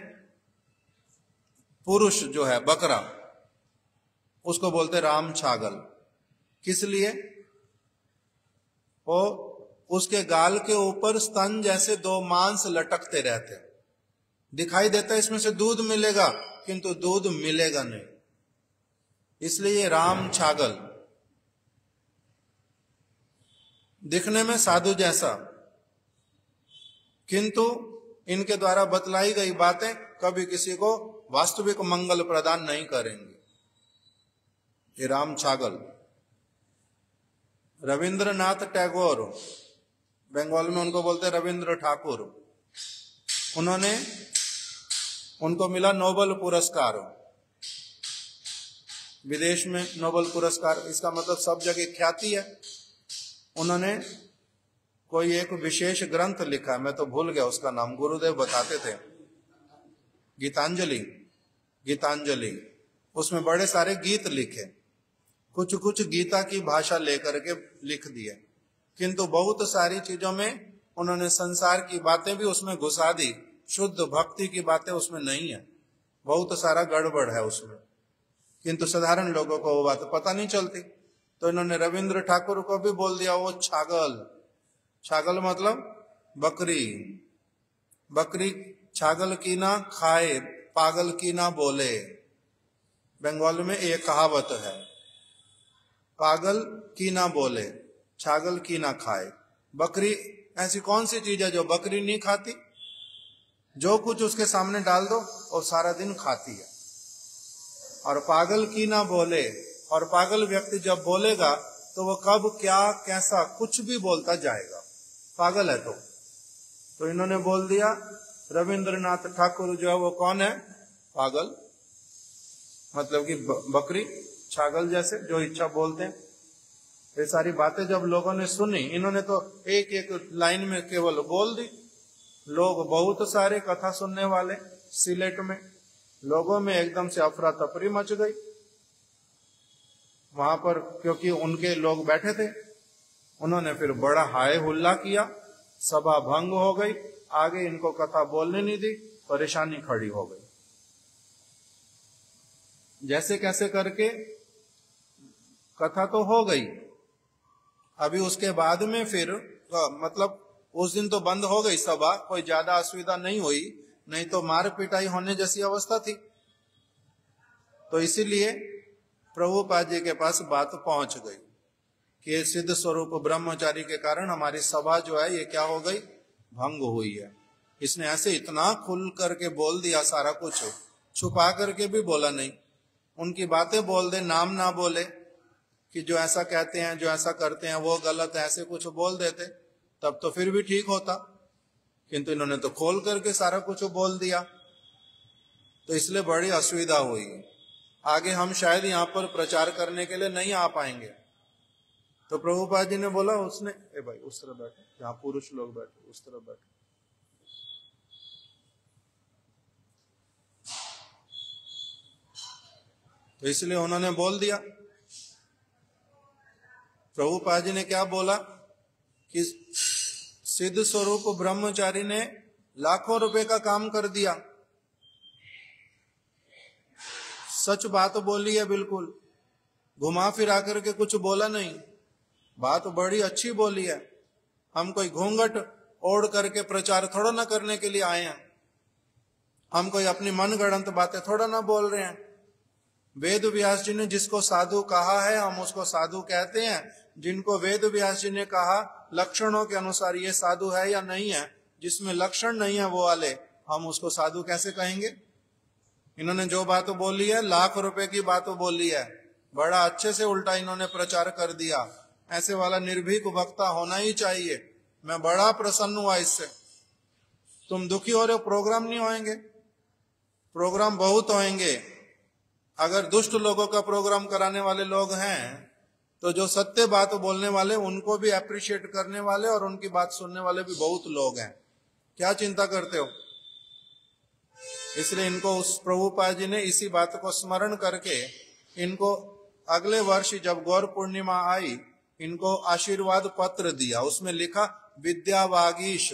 पुरुष जो है बकरा, उसको बोलते राम छागल। किस लिए? वो उसके गाल के ऊपर स्तन जैसे दो मांस लटकते रहते, दिखाई देता है इसमें से दूध मिलेगा, किंतु दूध मिलेगा नहीं, इसलिए राम छागल। दिखने में साधु जैसा, किंतु इनके द्वारा बतलाई गई बातें कभी किसी को वास्तविक मंगल प्रदान नहीं करेंगी। ये राम छागल। रविंद्रनाथ टैगोर, बंगाल में उनको बोलते रविंद्र ठाकुर, उन्होंने, उनको मिला नोबेल पुरस्कार, विदेश में नोबेल पुरस्कार, इसका मतलब सब जगह ख्याति है। उन्होंने कोई एक विशेष ग्रंथ लिखा, मैं तो भूल गया उसका नाम, गुरुदेव बताते थे, गीतांजलि, गीतांजलि। उसमें बड़े सारे गीत लिखे, कुछ कुछ गीता की भाषा लेकर के लिख दिए, किंतु बहुत सारी चीजों में उन्होंने संसार की बातें भी उसमें घुसा दी, शुद्ध भक्ति की बातें उसमें नहीं है, बहुत सारा गड़बड़ है उसमें, किंतु साधारण लोगों को वो बात पता नहीं चलती। तो इन्होंने रविंद्र ठाकुर को भी बोल दिया वो छागल। छागल मतलब बकरी। बकरी छागल की ना खाए, पागल की ना बोले। बंगाल में एक कहावत है, पागल की ना बोले, छागल की ना खाए। बकरी ऐसी कौन सी चीज है जो बकरी नहीं खाती? जो कुछ उसके सामने डाल दो और सारा दिन खाती है। और पागल की ना बोले, और पागल व्यक्ति जब बोलेगा तो वो कब क्या कैसा कुछ भी बोलता जाएगा, पागल है। तो इन्होंने बोल दिया रविंद्रनाथ ठाकुर जो है वो कौन है? पागल, मतलब कि बकरी, छागल जैसे जो इच्छा बोलते हैं। ये सारी बातें जब लोगों ने सुनी, इन्होंने तो एक एक लाइन में केवल बोल दी। लोग बहुत सारे कथा सुनने वाले सिलेट में, लोगों में एकदम से अफरा तफरी मच गई वहां पर, क्योंकि उनके लोग बैठे थे। उन्होंने फिर बड़ा हाय हुल्ला किया, सभा भंग हो गई, आगे इनको कथा बोलने नहीं दी, परेशानी खड़ी हो गई। जैसे कैसे करके कथा तो हो गई, अभी उसके बाद में फिर मतलब उस दिन तो बंद हो गई सभा, कोई ज्यादा असुविधा नहीं हुई, नहीं तो मार पिटाई होने जैसी अवस्था थी। तो इसीलिए प्रभुपाद जी के पास बात पहुंच गई कि सिद्ध स्वरूप ब्रह्मचारी के कारण हमारी सभा जो है ये क्या हो गई, भंग हुई है। इसने ऐसे इतना खुल करके बोल दिया, सारा कुछ छुपा करके भी बोला नहीं, उनकी बातें बोल दे, नाम ना बोले कि जो ऐसा कहते हैं जो ऐसा करते हैं वो गलत है, ऐसे कुछ बोल देते तब तो फिर भी ठीक होता, किंतु इन्होंने तो खोल करके सारा कुछ बोल दिया। तो इसलिए बड़ी असुविधा हुई। आगे हम शायद यहाँ पर प्रचार करने के लिए नहीं आ पाएंगे। तो प्रभुपाद जी ने बोला, उसने ए भाई उस तरफ बैठे, जहाँ पुरुष लोग बैठे उस तरफ बैठे। तो इसलिए उन्होंने बोल दिया। प्रभुपाद जी ने क्या बोला कि सिद्ध स्वरूप ब्रह्मचारी ने लाखों रुपए का काम कर दिया, सच बात बोली है, बिल्कुल घुमा फिरा करके कुछ बोला नहीं, बात बड़ी अच्छी बोली है। हम कोई घूंघट ओढ़ करके प्रचार थोड़ा ना करने के लिए आए हैं, हम कोई अपनी मनगढ़ंत बातें थोड़ा ना बोल रहे हैं। वेद व्यास जी ने जिसको साधु कहा है हम उसको साधु कहते हैं, जिनको वेद व्यास जी ने कहा लक्षणों के अनुसार ये साधु है या नहीं है, जिसमें लक्षण नहीं है वो वाले, हम उसको साधु कैसे कहेंगे। इन्होंने जो बात बोली है, लाख रुपए की बात बोली है, बड़ा अच्छे से उल्टा इन्होंने प्रचार कर दिया। ऐसे वाला निर्भीक वक्ता होना ही चाहिए। मैं बड़ा प्रसन्न हुआ इससे। तुम दुखी हो रहे हो, प्रोग्राम नहीं होंगे, प्रोग्राम बहुत होंगे। अगर दुष्ट लोगों का प्रोग्राम कराने वाले लोग हैं तो जो सत्य बात बोलने वाले उनको भी अप्रिशिएट करने वाले और उनकी बात सुनने वाले भी बहुत लोग हैं। क्या चिंता करते हो। इसलिए इनको उस प्रभुपाद जी ने इसी बात को स्मरण करके इनको अगले वर्ष जब गौर पूर्णिमा आई, इनको आशीर्वाद पत्र दिया। उसमें लिखा विद्या वागीश।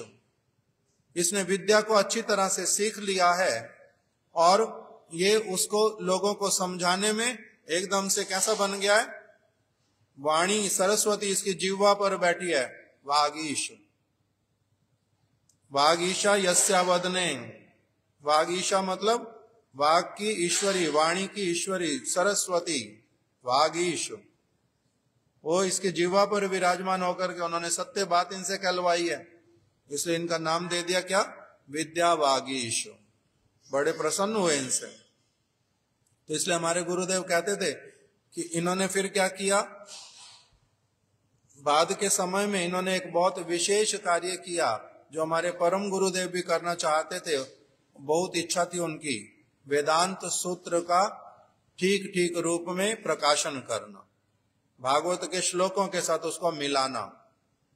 इसने विद्या को अच्छी तरह से सीख लिया है और ये उसको लोगों को समझाने में एकदम से कैसा बन गया है, वाणी सरस्वती इसकी जिह्वा पर बैठी है। वागीश, वागीशा यस्यावदने, वागीशा मतलब वाग की ईश्वरी, वाणी की ईश्वरी सरस्वती, वागीश। वो इसके जिह्वा पर विराजमान होकर के उन्होंने सत्य बात इनसे कहलवाई है, इसलिए इनका नाम दे दिया क्या, विद्या वागीश। बड़े प्रसन्न हुए इनसे। तो इसलिए हमारे गुरुदेव कहते थे कि इन्होंने फिर क्या किया, बाद के समय में इन्होंने एक बहुत विशेष कार्य किया जो हमारे परम गुरुदेव भी करना चाहते थे, बहुत इच्छा थी उनकी, वेदांत सूत्र का ठीक ठीक रूप में प्रकाशन करना, भागवत के श्लोकों के साथ उसको मिलाना।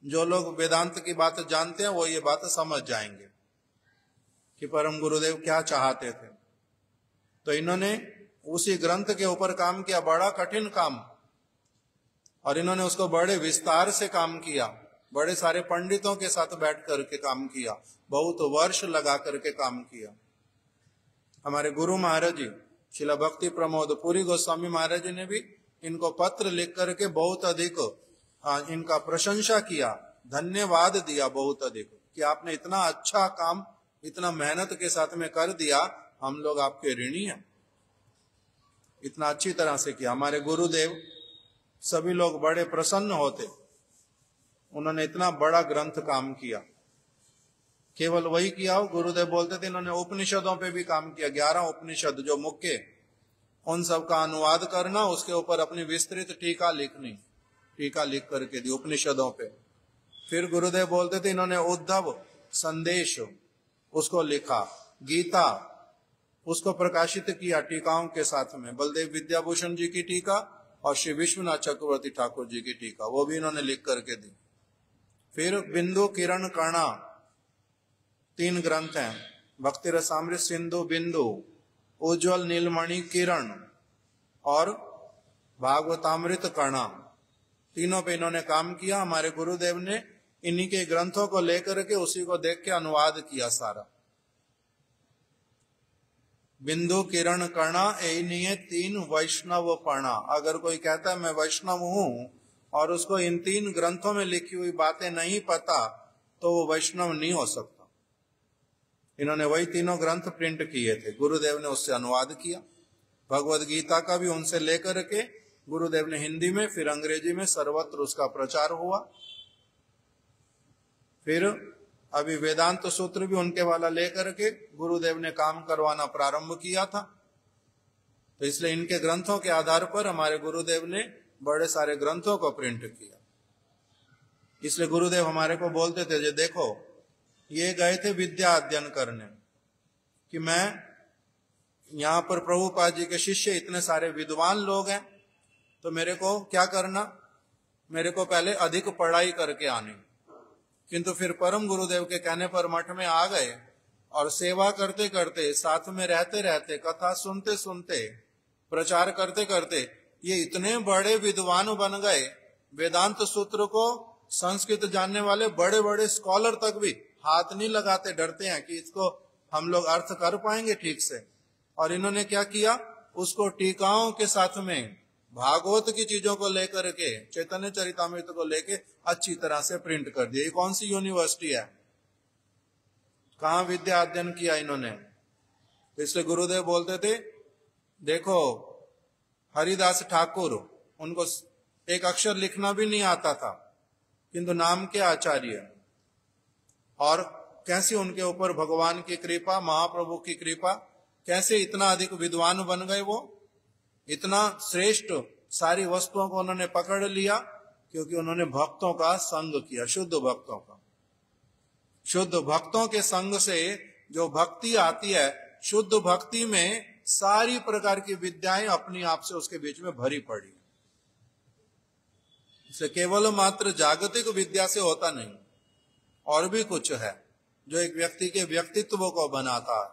जो लोग वेदांत की बात जानते हैं वो ये बात समझ जाएंगे कि परम गुरुदेव क्या चाहते थे। तो इन्होंने उसी ग्रंथ के ऊपर काम किया, बड़ा कठिन काम, और इन्होंने उसको बड़े विस्तार से काम किया, बड़े सारे पंडितों के साथ बैठ करके काम किया, बहुत वर्ष लगा करके काम किया। हमारे गुरु महाराज जी श्रील भक्ति प्रमोद पुरी गोस्वामी महाराज जी ने भी इनको पत्र लिख करके बहुत अधिक इनका प्रशंसा किया, धन्यवाद दिया बहुत अधिक कि आपने इतना अच्छा काम इतना मेहनत के साथ में कर दिया, हम लोग आपके ऋणी हैं, इतना अच्छी तरह से किया। हमारे गुरुदेव सभी लोग बड़े प्रसन्न होते, उन्होंने इतना बड़ा ग्रंथ काम किया। केवल वही किया हो, गुरुदेव बोलते थे इन्होंने उपनिषदों पे भी काम किया, 11 उपनिषद जो मुख्य, उन सब का अनुवाद करना, उसके ऊपर अपनी विस्तृत टीका लिखनी, टीका लिख करके दी उपनिषदों पे। फिर गुरुदेव बोलते थे इन्होंने उद्धव संदेश उसको लिखा, गीता उसको प्रकाशित किया टीकाओं के साथ में, बलदेव विद्याभूषण जी की टीका और श्री विश्वनाथ चक्रवर्ती ठाकुर जी की टीका, वो भी इन्होंने लिख करके दी। फिर बिंदु किरण कणा 3 ग्रंथ हैं, भक्ति रसामृत सिंधु बिंदु, उज्ज्वल नीलमणि किरण और भागवतामृत कणा, तीनों पे इन्होंने काम किया। हमारे गुरुदेव ने इन्हीं के ग्रंथों को लेकर के उसी को देख के अनुवाद किया सारा। बिंदु किरण कणा इन्हीं 3 वैष्णव पणा। अगर कोई कहता है मैं वैष्णव हूं और उसको इन 3 ग्रंथों में लिखी हुई बातें नहीं पता तो वो वैष्णव नहीं हो सकता। इन्होंने वही तीनों ग्रंथ प्रिंट किए थे, गुरुदेव ने उससे अनुवाद किया। भगवद गीता का भी उनसे लेकर के गुरुदेव ने हिंदी में, फिर अंग्रेजी में सर्वत्र उसका प्रचार हुआ। फिर अभी वेदांत सूत्र भी उनके वाला लेकर के गुरुदेव ने काम करवाना प्रारंभ किया था। तो इसलिए इनके ग्रंथों के आधार पर हमारे गुरुदेव ने बड़े सारे ग्रंथों को प्रिंट किया। इसलिए गुरुदेव हमारे को बोलते थे, जो देखो ये गए थे विद्या अध्ययन करने, कि मैं यहाँ पर प्रभुपाद जी के शिष्य इतने सारे विद्वान लोग हैं, तो मेरे को क्या करना, मेरे को पहले अधिक पढ़ाई करके आनी। किंतु फिर परम गुरुदेव के कहने पर मठ में आ गए और सेवा करते करते, साथ में रहते रहते, कथा सुनते सुनते, प्रचार करते करते ये इतने बड़े विद्वान बन गए, वेदांत सूत्र को संस्कृत जानने वाले बड़े बड़े स्कॉलर तक भी हाथ नहीं लगाते, डरते हैं कि इसको हम लोग अर्थ कर पाएंगे ठीक से। और इन्होंने क्या किया, उसको टीकाओं के साथ में भागवत की चीजों को लेकर के, चैतन्य चरितामृत को लेके अच्छी तरह से प्रिंट कर दिया। ये कौन सी यूनिवर्सिटी है, कहाँ विद्या अध्ययन किया इन्होंने। तो इसलिए गुरुदेव बोलते थे, देखो हरिदास ठाकुर, उनको एक अक्षर लिखना भी नहीं आता था, किंतु नाम के आचार्य, और कैसे उनके ऊपर भगवान की कृपा, महाप्रभु की कृपा, कैसे इतना अधिक विद्वान बन गए। वो इतना श्रेष्ठ सारी वस्तुओं को उन्होंने पकड़ लिया, क्योंकि उन्होंने भक्तों का संग किया, शुद्ध भक्तों का। शुद्ध भक्तों के संग से जो भक्ति आती है, शुद्ध भक्ति में सारी प्रकार की विद्याएं अपनी आप से उसके बीच में भरी पड़ी। इसे केवल मात्र जागतिक विद्या से होता नहीं, और भी कुछ है जो एक व्यक्ति के व्यक्तित्व को बनाता है।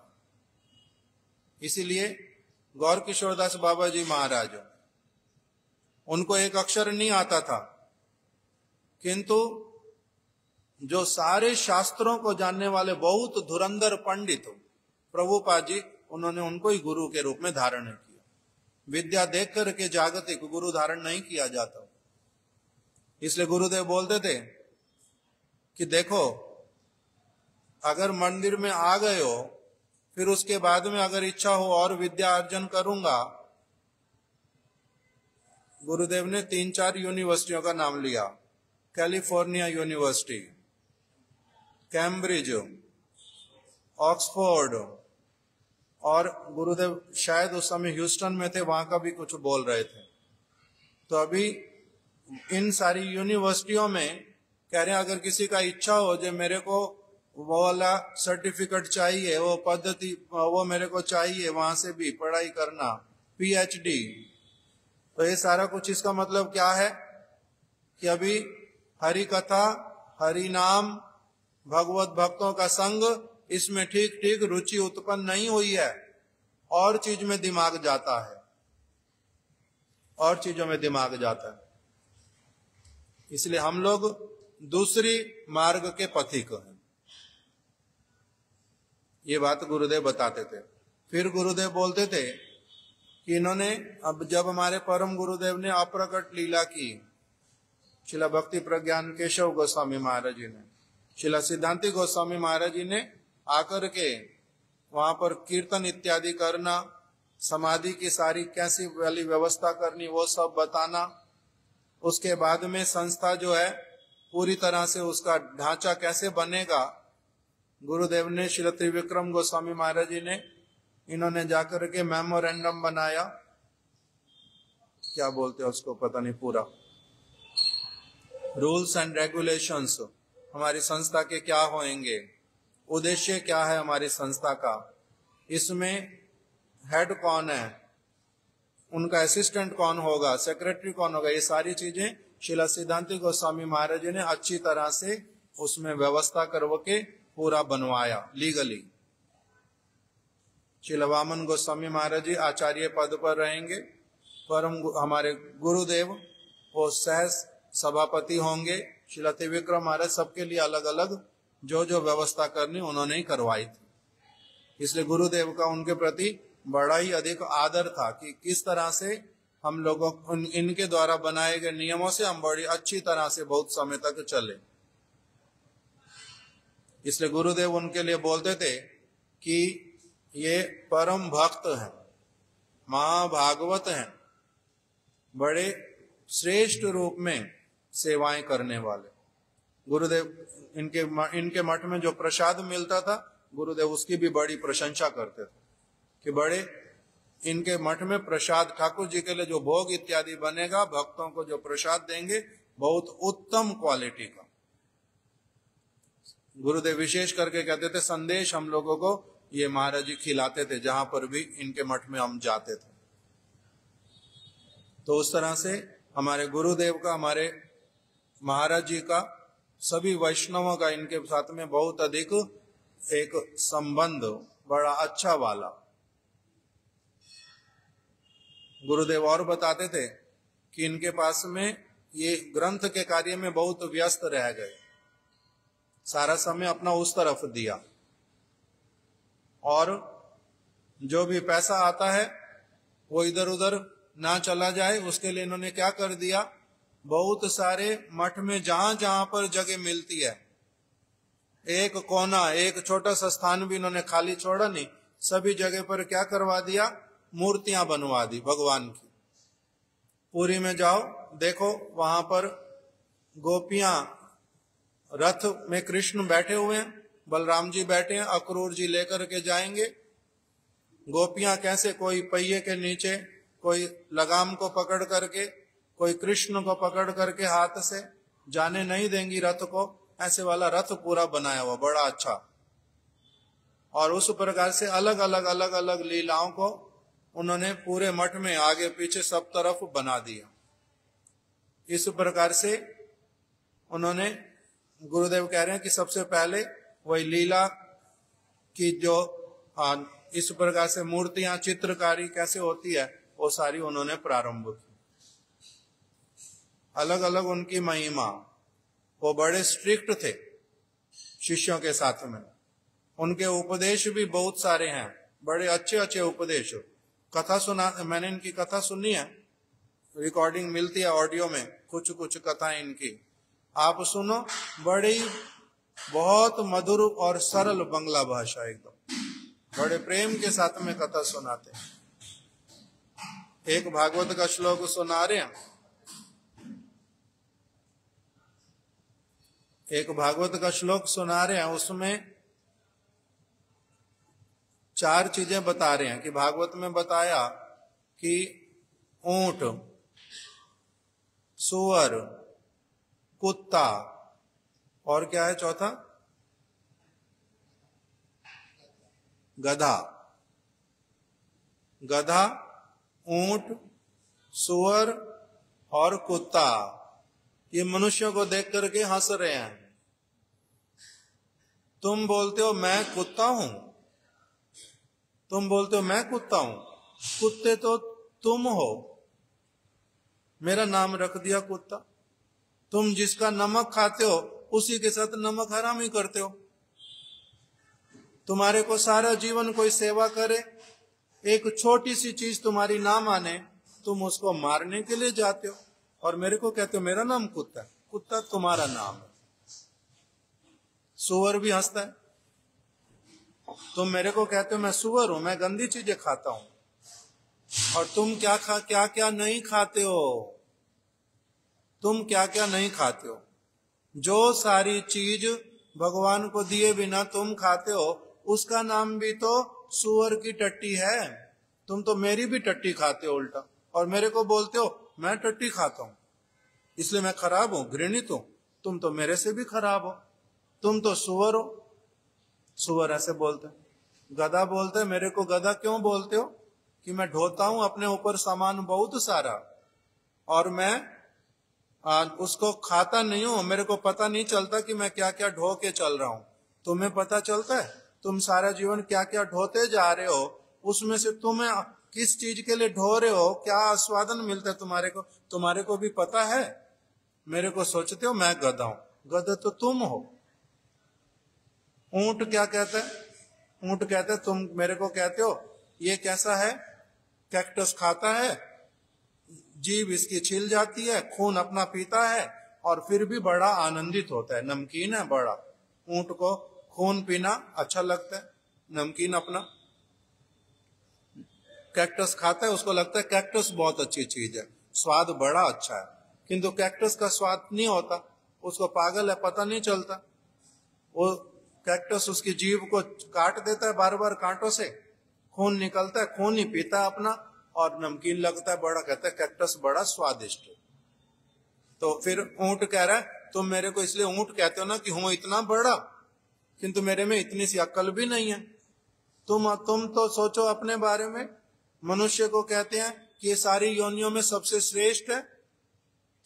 इसीलिए गौर किशोरदास बाबा जी महाराज, उनको एक अक्षर नहीं आता था, किंतु जो सारे शास्त्रों को जानने वाले बहुत धुरंधर पंडित प्रभुपाद जी, उन्होंने उनको ही गुरु के रूप में धारण किया। विद्या देख करके जागतिक गुरु धारण नहीं किया जाता। इसलिए गुरुदेव बोलते थे कि देखो, अगर मंदिर में आ गए हो, फिर उसके बाद में अगर इच्छा हो और विद्या अर्जन करूंगा। गुरुदेव ने 3-4 यूनिवर्सिटियों का नाम लिया, कैलिफोर्निया यूनिवर्सिटी, कैम्ब्रिज, ऑक्सफोर्ड, और गुरुदेव शायद उस समय ह्यूस्टन में थे, वहां का भी कुछ बोल रहे थे। तो अभी इन सारी यूनिवर्सिटियों में कह रहे हैं, अगर किसी का इच्छा हो, जो मेरे को वो वाला सर्टिफिकेट चाहिए, वो पद्धति वो मेरे को चाहिए, वहां से भी पढ़ाई करना, पीएचडी। तो ये सारा कुछ, इसका मतलब क्या है कि अभी हरि कथा, हरि नाम, भगवत भक्तों का संग, इसमें ठीक ठीक रुचि उत्पन्न नहीं हुई है, और चीज में दिमाग जाता है, और चीजों में दिमाग जाता है। इसलिए हम लोग दूसरी मार्ग के पथिक हैं। ये बात गुरुदेव बताते थे। फिर गुरुदेव बोलते थे कि इन्होंने, अब जब हमारे परम गुरुदेव ने अप्रकट लीला की, शिला भक्ति प्रज्ञान केशव गोस्वामी महाराज जी ने, शिला सिद्धांति गोस्वामी महाराज जी ने आकर के वहां पर कीर्तन इत्यादि करना, समाधि की सारी कैसी वाली व्यवस्था करनी, वो सब बताना। उसके बाद में संस्था जो है पूरी तरह से उसका ढांचा कैसे बनेगा, गुरुदेव ने, श्री त्रिविक्रम गोस्वामी महाराज जी ने, इन्होंने जाकर के मेमोरेंडम बनाया, क्या बोलते हैं उसको पता नहीं, पूरा रूल्स एंड रेगुलेशंस हमारी संस्था के क्या होंगे, उद्देश्य क्या है हमारी संस्था का, इसमें हेड कौन है, उनका असिस्टेंट कौन होगा, सेक्रेटरी कौन होगा, ये सारी चीजें शिला सिद्धांति गोस्वामी महाराज जी ने अच्छी तरह से उसमें व्यवस्था करवा के पूरा बनवाया लीगली। शिला वामन गोस्वामी महाराज जी आचार्य पद पर रहेंगे, परम हमारे गुरुदेव वो सह सभापति होंगे, शिला त्रिविक्रम महाराज, सबके लिए अलग अलग जो जो व्यवस्था करनी उन्होंने ही करवाई थी। इसलिए गुरुदेव का उनके प्रति बड़ा ही अधिक आदर था कि किस तरह से हम लोगों इनके द्वारा बनाए गए नियमों से हम बड़ी अच्छी तरह से बहुत समय तक चले। इसलिए गुरुदेव उनके लिए बोलते थे कि ये परम भक्त हैं, महाभागवत हैं, बड़े श्रेष्ठ रूप में सेवाएं करने वाले। गुरुदेव इनके मठ में जो प्रसाद मिलता था, गुरुदेव उसकी भी बड़ी प्रशंसा करते थे कि बड़े इनके मठ में प्रसाद, ठाकुर जी के लिए जो भोग इत्यादि बनेगा, भक्तों को जो प्रसाद देंगे, बहुत उत्तम क्वालिटी का। गुरुदेव विशेष करके कहते थे संदेश हम लोगों को ये महाराज जी खिलाते थे जहां पर भी इनके मठ में हम जाते थे। तो उस तरह से हमारे गुरुदेव का, हमारे महाराज जी का, सभी वैष्णवों का इनके साथ में बहुत अधिक एक संबंध बड़ा अच्छा वाला। गुरुदेव और बताते थे कि इनके पास में ये ग्रंथ के कार्य में बहुत व्यस्त रह गए, सारा समय अपना उस तरफ दिया, और जो भी पैसा आता है वो इधर उधर ना चला जाए, उसके लिए इन्होंने क्या कर दिया, बहुत सारे मठ में जहां जहां पर जगह मिलती है, एक कोना, एक छोटा सा स्थान भी इन्होंने खाली छोड़ा नहीं, सभी जगह पर क्या करवा दिया, मूर्तियां बनवा दी भगवान की। पुरी में जाओ, देखो वहां पर गोपियां रथ में कृष्ण बैठे हुए हैं, बलराम जी बैठे हैं, अक्रूर जी लेकर के जाएंगे। गोपियां कैसे, कोई पहिए के नीचे, कोई लगाम को पकड़ करके, कोई कृष्ण को पकड़ करके हाथ से, जाने नहीं देंगी रथ को, ऐसे वाला रथ पूरा बनाया हुआ बड़ा अच्छा। और उस प्रकार से अलग अलग लीलाओं को उन्होंने पूरे मठ में आगे पीछे सब तरफ बना दिया। इस प्रकार से उन्होंने, गुरुदेव कह रहे हैं कि सबसे पहले वही लीला की जो इस प्रकार से मूर्तियां, चित्रकारी कैसे होती है, वो सारी उन्होंने प्रारंभ की। अलग अलग उनकी महिमा, वो बड़े स्ट्रिक्ट थे शिष्यों के साथ में। उनके उपदेश भी बहुत सारे हैं, बड़े अच्छे अच्छे उपदेश। कथा सुना, मैंने इनकी कथा सुनी है, रिकॉर्डिंग मिलती है ऑडियो में, कुछ कुछ कथाएं इनकी आप सुनो, बड़ी बहुत मधुर और सरल बंगला भाषा, एकदम बड़े प्रेम के साथ में कथा सुनाते हैं। एक भागवत का श्लोक सुना रहे हैं, एक भागवत का श्लोक सुना रहे हैं, उसमें 4 चीजें बता रहे हैं कि भागवत में बताया कि ऊंट, सुअर, कुत्ता, और क्या है चौथा, गधा। गधा, ऊंट, सुअर और कुत्ता, ये मनुष्यों को देख करके हंस रहे हैं। तुम बोलते हो मैं कुत्ता हूं, तुम बोलते हो मैं कुत्ता हूं, कुत्ते तो तुम हो, मेरा नाम रख दिया कुत्ता। तुम जिसका नमक खाते हो उसी के साथ नमक हराम ही करते हो। तुम्हारे को सारा जीवन कोई सेवा करे, एक छोटी सी चीज तुम्हारी ना माने, तुम उसको मारने के लिए जाते हो, और मेरे को कहते हो मेरा नाम कुत्ता है। कुत्ता तुम्हारा नाम है। सुअर भी हंसता है, तुम मेरे को कहते हो मैं सुअर हूं, मैं गंदी चीजें खाता हूं, और तुम क्या क्या नहीं खाते हो, तुम क्या क्या नहीं खाते हो। जो सारी चीज भगवान को दिए बिना तुम खाते हो, उसका नाम भी तो सुअर की टट्टी है। तुम तो मेरी भी टट्टी खाते हो उल्टा, और मेरे को बोलते हो मैं टट्टी खाता हूं, इसलिए मैं खराब हूं, घृणित हूं। तुम तो मेरे से भी खराब हो, तुम तो सुअर हो। सुअर ऐसे बोलते। गधा बोलते, मेरे को गधा क्यों बोलते हो, कि मैं ढोता हूं अपने ऊपर सामान बहुत सारा, और मैं उसको खाता नहीं हूं, मेरे को पता नहीं चलता कि मैं क्या क्या ढो के चल रहा हूं। तुम्हें पता चलता है, तुम सारा जीवन क्या क्या ढोते जा रहे हो, उसमें से तुम्हें किस चीज के लिए ढो रहे हो, क्या आस्वादन मिलता है तुम्हारे को भी पता है। मेरे को सोचते हो मैं गधा हूं, गधा तो तुम हो। ऊंट क्या कहता है, ऊंट कहता है तुम मेरे को कहते हो ये कैसा है, कैक्टस खाता है, जीभ इसकी छिल जाती है, खून अपना पीता है और फिर भी बड़ा आनंदित होता है। नमकीन है बड़ा, ऊंट को खून पीना अच्छा लगता है, नमकीन अपना। कैक्टस खाता है, उसको लगता है कैक्टस बहुत अच्छी चीज है, स्वाद बड़ा अच्छा है, किंतु कैक्टस का स्वाद नहीं होता, उसको पागल है पता नहीं चलता। वो कैक्टस उसकी जीभ को काट देता है बार बार कांटों से, खून निकलता है, खून ही पीता है अपना और नमकीन लगता है बड़ा, कहता है कैक्टस बड़ा स्वादिष्ट। तो फिर ऊंट कह रहा है तुम मेरे को इसलिए ऊंट कहते हो ना कि हूं इतना बड़ा, किंतु मेरे में इतनी सी अक्ल भी नहीं है। तुम तो सोचो अपने बारे में। मनुष्य को कहते हैं कि ये सारी योनियों में सबसे श्रेष्ठ है,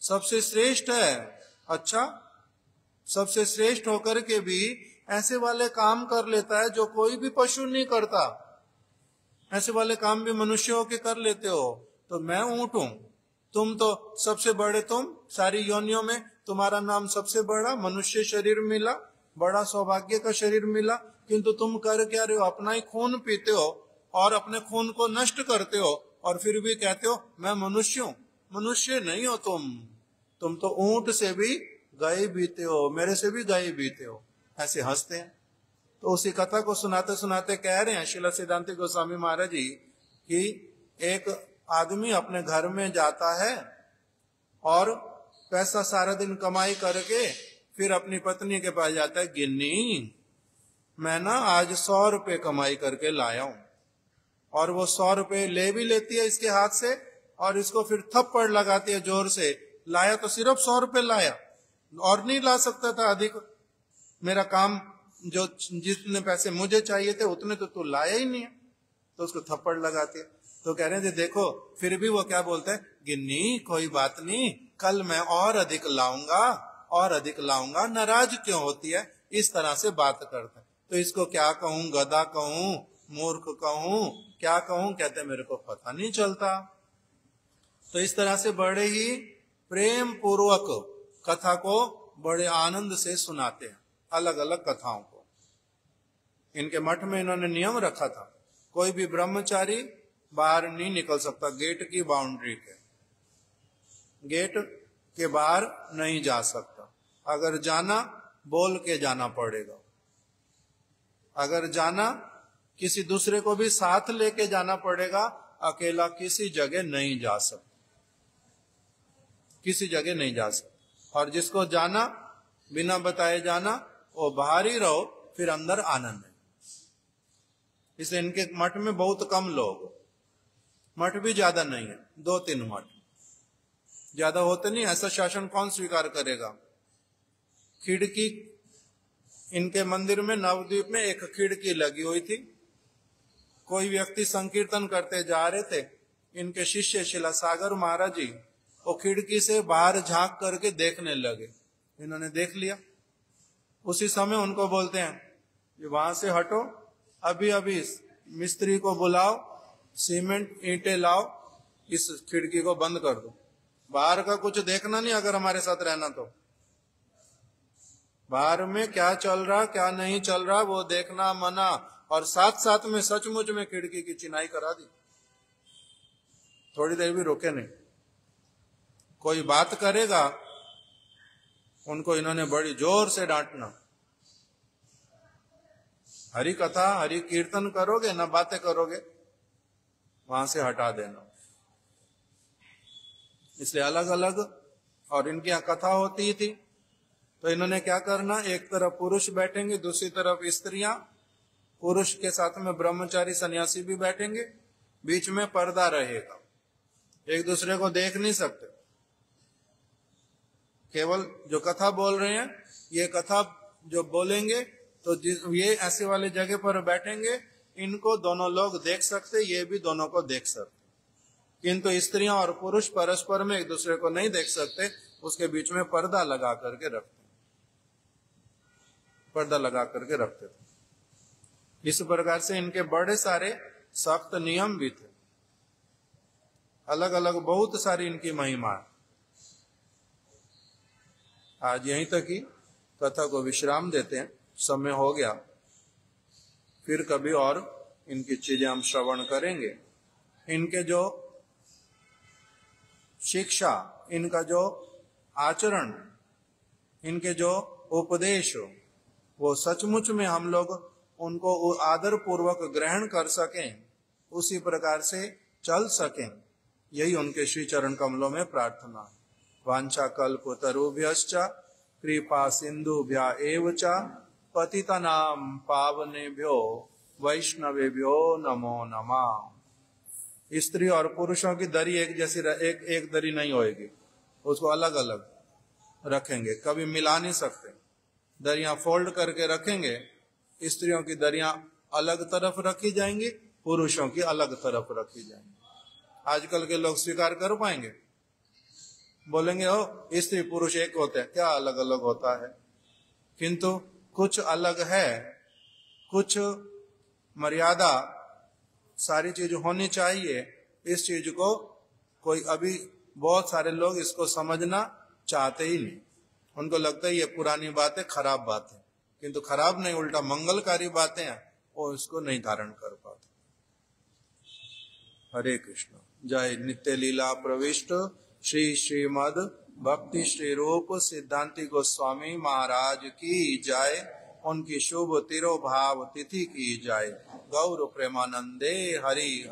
सबसे श्रेष्ठ है। अच्छा, सबसे श्रेष्ठ होकर के भी ऐसे वाले काम कर लेता है जो कोई भी पशु नहीं करता। ऐसे वाले काम भी मनुष्य होके कर लेते हो। तो मैं ऊंट हूं, तुम तो सबसे बड़े, तुम सारी योनियों में तुम्हारा नाम सबसे बड़ा, मनुष्य शरीर मिला, बड़ा सौभाग्य का शरीर मिला, किंतु तुम कर क्या रहे हो? अपना ही खून पीते हो और अपने खून को नष्ट करते हो और फिर भी कहते हो मैं मनुष्य हूं। मनुष्य नहीं हो तुम तो ऊंट से भी गए बीते हो, मेरे से भी गए बीते हो। ऐसे हंसते हैं। तो उसी कथा को सुनाते सुनाते कह रहे हैं श्रील सिद्धांत गोस्वामी महाराज जी कि एक आदमी अपने घर में जाता है और पैसा सारा दिन कमाई करके फिर अपनी पत्नी के पास जाता है, गिन्नी मैं ना आज 100 रुपए कमाई करके लाया हूं। और वो 100 रुपए ले भी लेती है इसके हाथ से और इसको फिर थप्पड़ लगाती है जोर से, लाया तो सिर्फ 100 रुपए लाया और नहीं ला सकता था अधिक, मेरा काम जो जितने पैसे मुझे चाहिए थे उतने तो तू लाया ही नहीं है। तो उसको थप्पड़ लगाती है। तो कह रहे थे देखो, फिर भी वो क्या बोलते हैं, गिन्नी कोई बात नहीं, कल मैं और अधिक लाऊंगा और अधिक लाऊंगा, नाराज क्यों होती है? इस तरह से बात करते हैं। तो इसको क्या कहूं, गधा कहूं, मूर्ख कहूं, क्या कहूं? कहते मेरे को पता नहीं चलता। तो इस तरह से बड़े ही प्रेम पूर्वक कथा को बड़े आनंद से सुनाते हैं, अलग अलग कथाओं को। इनके मठ में इन्होंने नियम रखा था, कोई भी ब्रह्मचारी बाहर नहीं निकल सकता, गेट की बाउंड्री के, गेट के बाहर नहीं जा सकता। अगर जाना बोल के जाना पड़ेगा, अगर जाना किसी दूसरे को भी साथ लेके जाना पड़ेगा, अकेला किसी जगह नहीं जा सकता, किसी जगह नहीं जा सकता। और जिसको जाना बिना बताए जाना, वो बाहर ही रहो, फिर अंदर आनंद है। इसलिए इनके मठ में बहुत कम लोग, मठ भी ज्यादा नहीं है, 2-3 मठ, ज्यादा होते नहीं, ऐसा शासन कौन स्वीकार करेगा। खिड़की इनके मंदिर में नवद्वीप में एक खिड़की लगी हुई थी। कोई व्यक्ति संकीर्तन करते जा रहे थे, इनके शिष्य शिला सागर महाराज जी वो खिड़की से बाहर झांक करके देखने लगे। इन्होंने देख लिया, उसी समय उनको बोलते हैं वहां से हटो, अभी अभी मिस्त्री को बुलाओ, सीमेंट ईंटें लाओ, इस खिड़की को बंद कर दो। बाहर का कुछ देखना नहीं, अगर हमारे साथ रहना तो बाहर में क्या चल रहा क्या नहीं चल रहा वो देखना मना, और साथ साथ में सचमुच में खिड़की की चिनाई करा दी। थोड़ी देर भी रोके नहीं। कोई बात करेगा उनको इन्होंने बड़ी जोर से डांटना, हरि कथा हरि कीर्तन करोगे ना बातें करोगे, वहां से हटा देना। इसलिए अलग अलग, और इनकी यहाँ कथा होती थी तो इन्होंने क्या करना, एक तरफ पुरुष बैठेंगे, दूसरी तरफ स्त्रियां, पुरुष के साथ में ब्रह्मचारी सन्यासी भी बैठेंगे, बीच में पर्दा रहेगा, एक दूसरे को देख नहीं सकते। केवल जो कथा बोल रहे हैं, ये कथा जो बोलेंगे तो ये ऐसे वाले जगह पर बैठेंगे, इनको दोनों लोग देख सकते, ये भी दोनों को देख सकते, किंतु स्त्रियां और पुरुष परस्पर में एक दूसरे को नहीं देख सकते। उसके बीच में पर्दा लगा करके रखते, पर्दा लगा करके रखते थे। इस प्रकार से इनके बड़े सारे सख्त नियम भी थे, अलग अलग बहुत सारी इनकी महिमा। आज यहीं तक ही कथा को विश्राम देते हैं, समय हो गया, फिर कभी और इनकी चीजें हम श्रवण करेंगे। इनके जो शिक्षा, इनका जो आचरण, इनके जो उपदेश, वो सचमुच में हम लोग उनको आदर पूर्वक ग्रहण कर सकें, उसी प्रकार से चल सकें, यही उनके श्री चरण कमलों में प्रार्थना है। वांछा कल्पतरुभ्यश्च कृपा सिंधुभ्य एव च पतितानां पावनेभ्यो वैष्णवेभ्यो नमो नमः। स्त्री और पुरुषों की दरी एक जैसी, एक दरी नहीं होएगी, उसको अलग अलग रखेंगे, कभी मिला नहीं सकते। दरियां फोल्ड करके रखेंगे, स्त्रियों की दरियां अलग तरफ रखी जाएंगी, पुरुषों की अलग तरफ रखी जाएंगी। आजकल के लोग स्वीकार कर पाएंगे? बोलेंगे हो स्त्री पुरुष एक होते हैं, क्या अलग अलग होता है? किंतु कुछ अलग है, कुछ मर्यादा, सारी चीज होनी चाहिए। इस चीज को कोई, अभी बहुत सारे लोग इसको समझना चाहते ही नहीं। उनको लगता है ये पुरानी बात है, खराब बात है, किंतु खराब नहीं, उल्टा मंगलकारी बातें हैं, वो इसको नहीं धारण कर पाते। हरे कृष्ण। जय नित्य लीला प्रविष्ट श्री श्रीमद भक्ति श्री रूप सिद्धांति गोस्वामी महाराज की जय। उनकी शुभ तिरोभाव तिथि की जय। गौर प्रेमानंदे हरि हरि।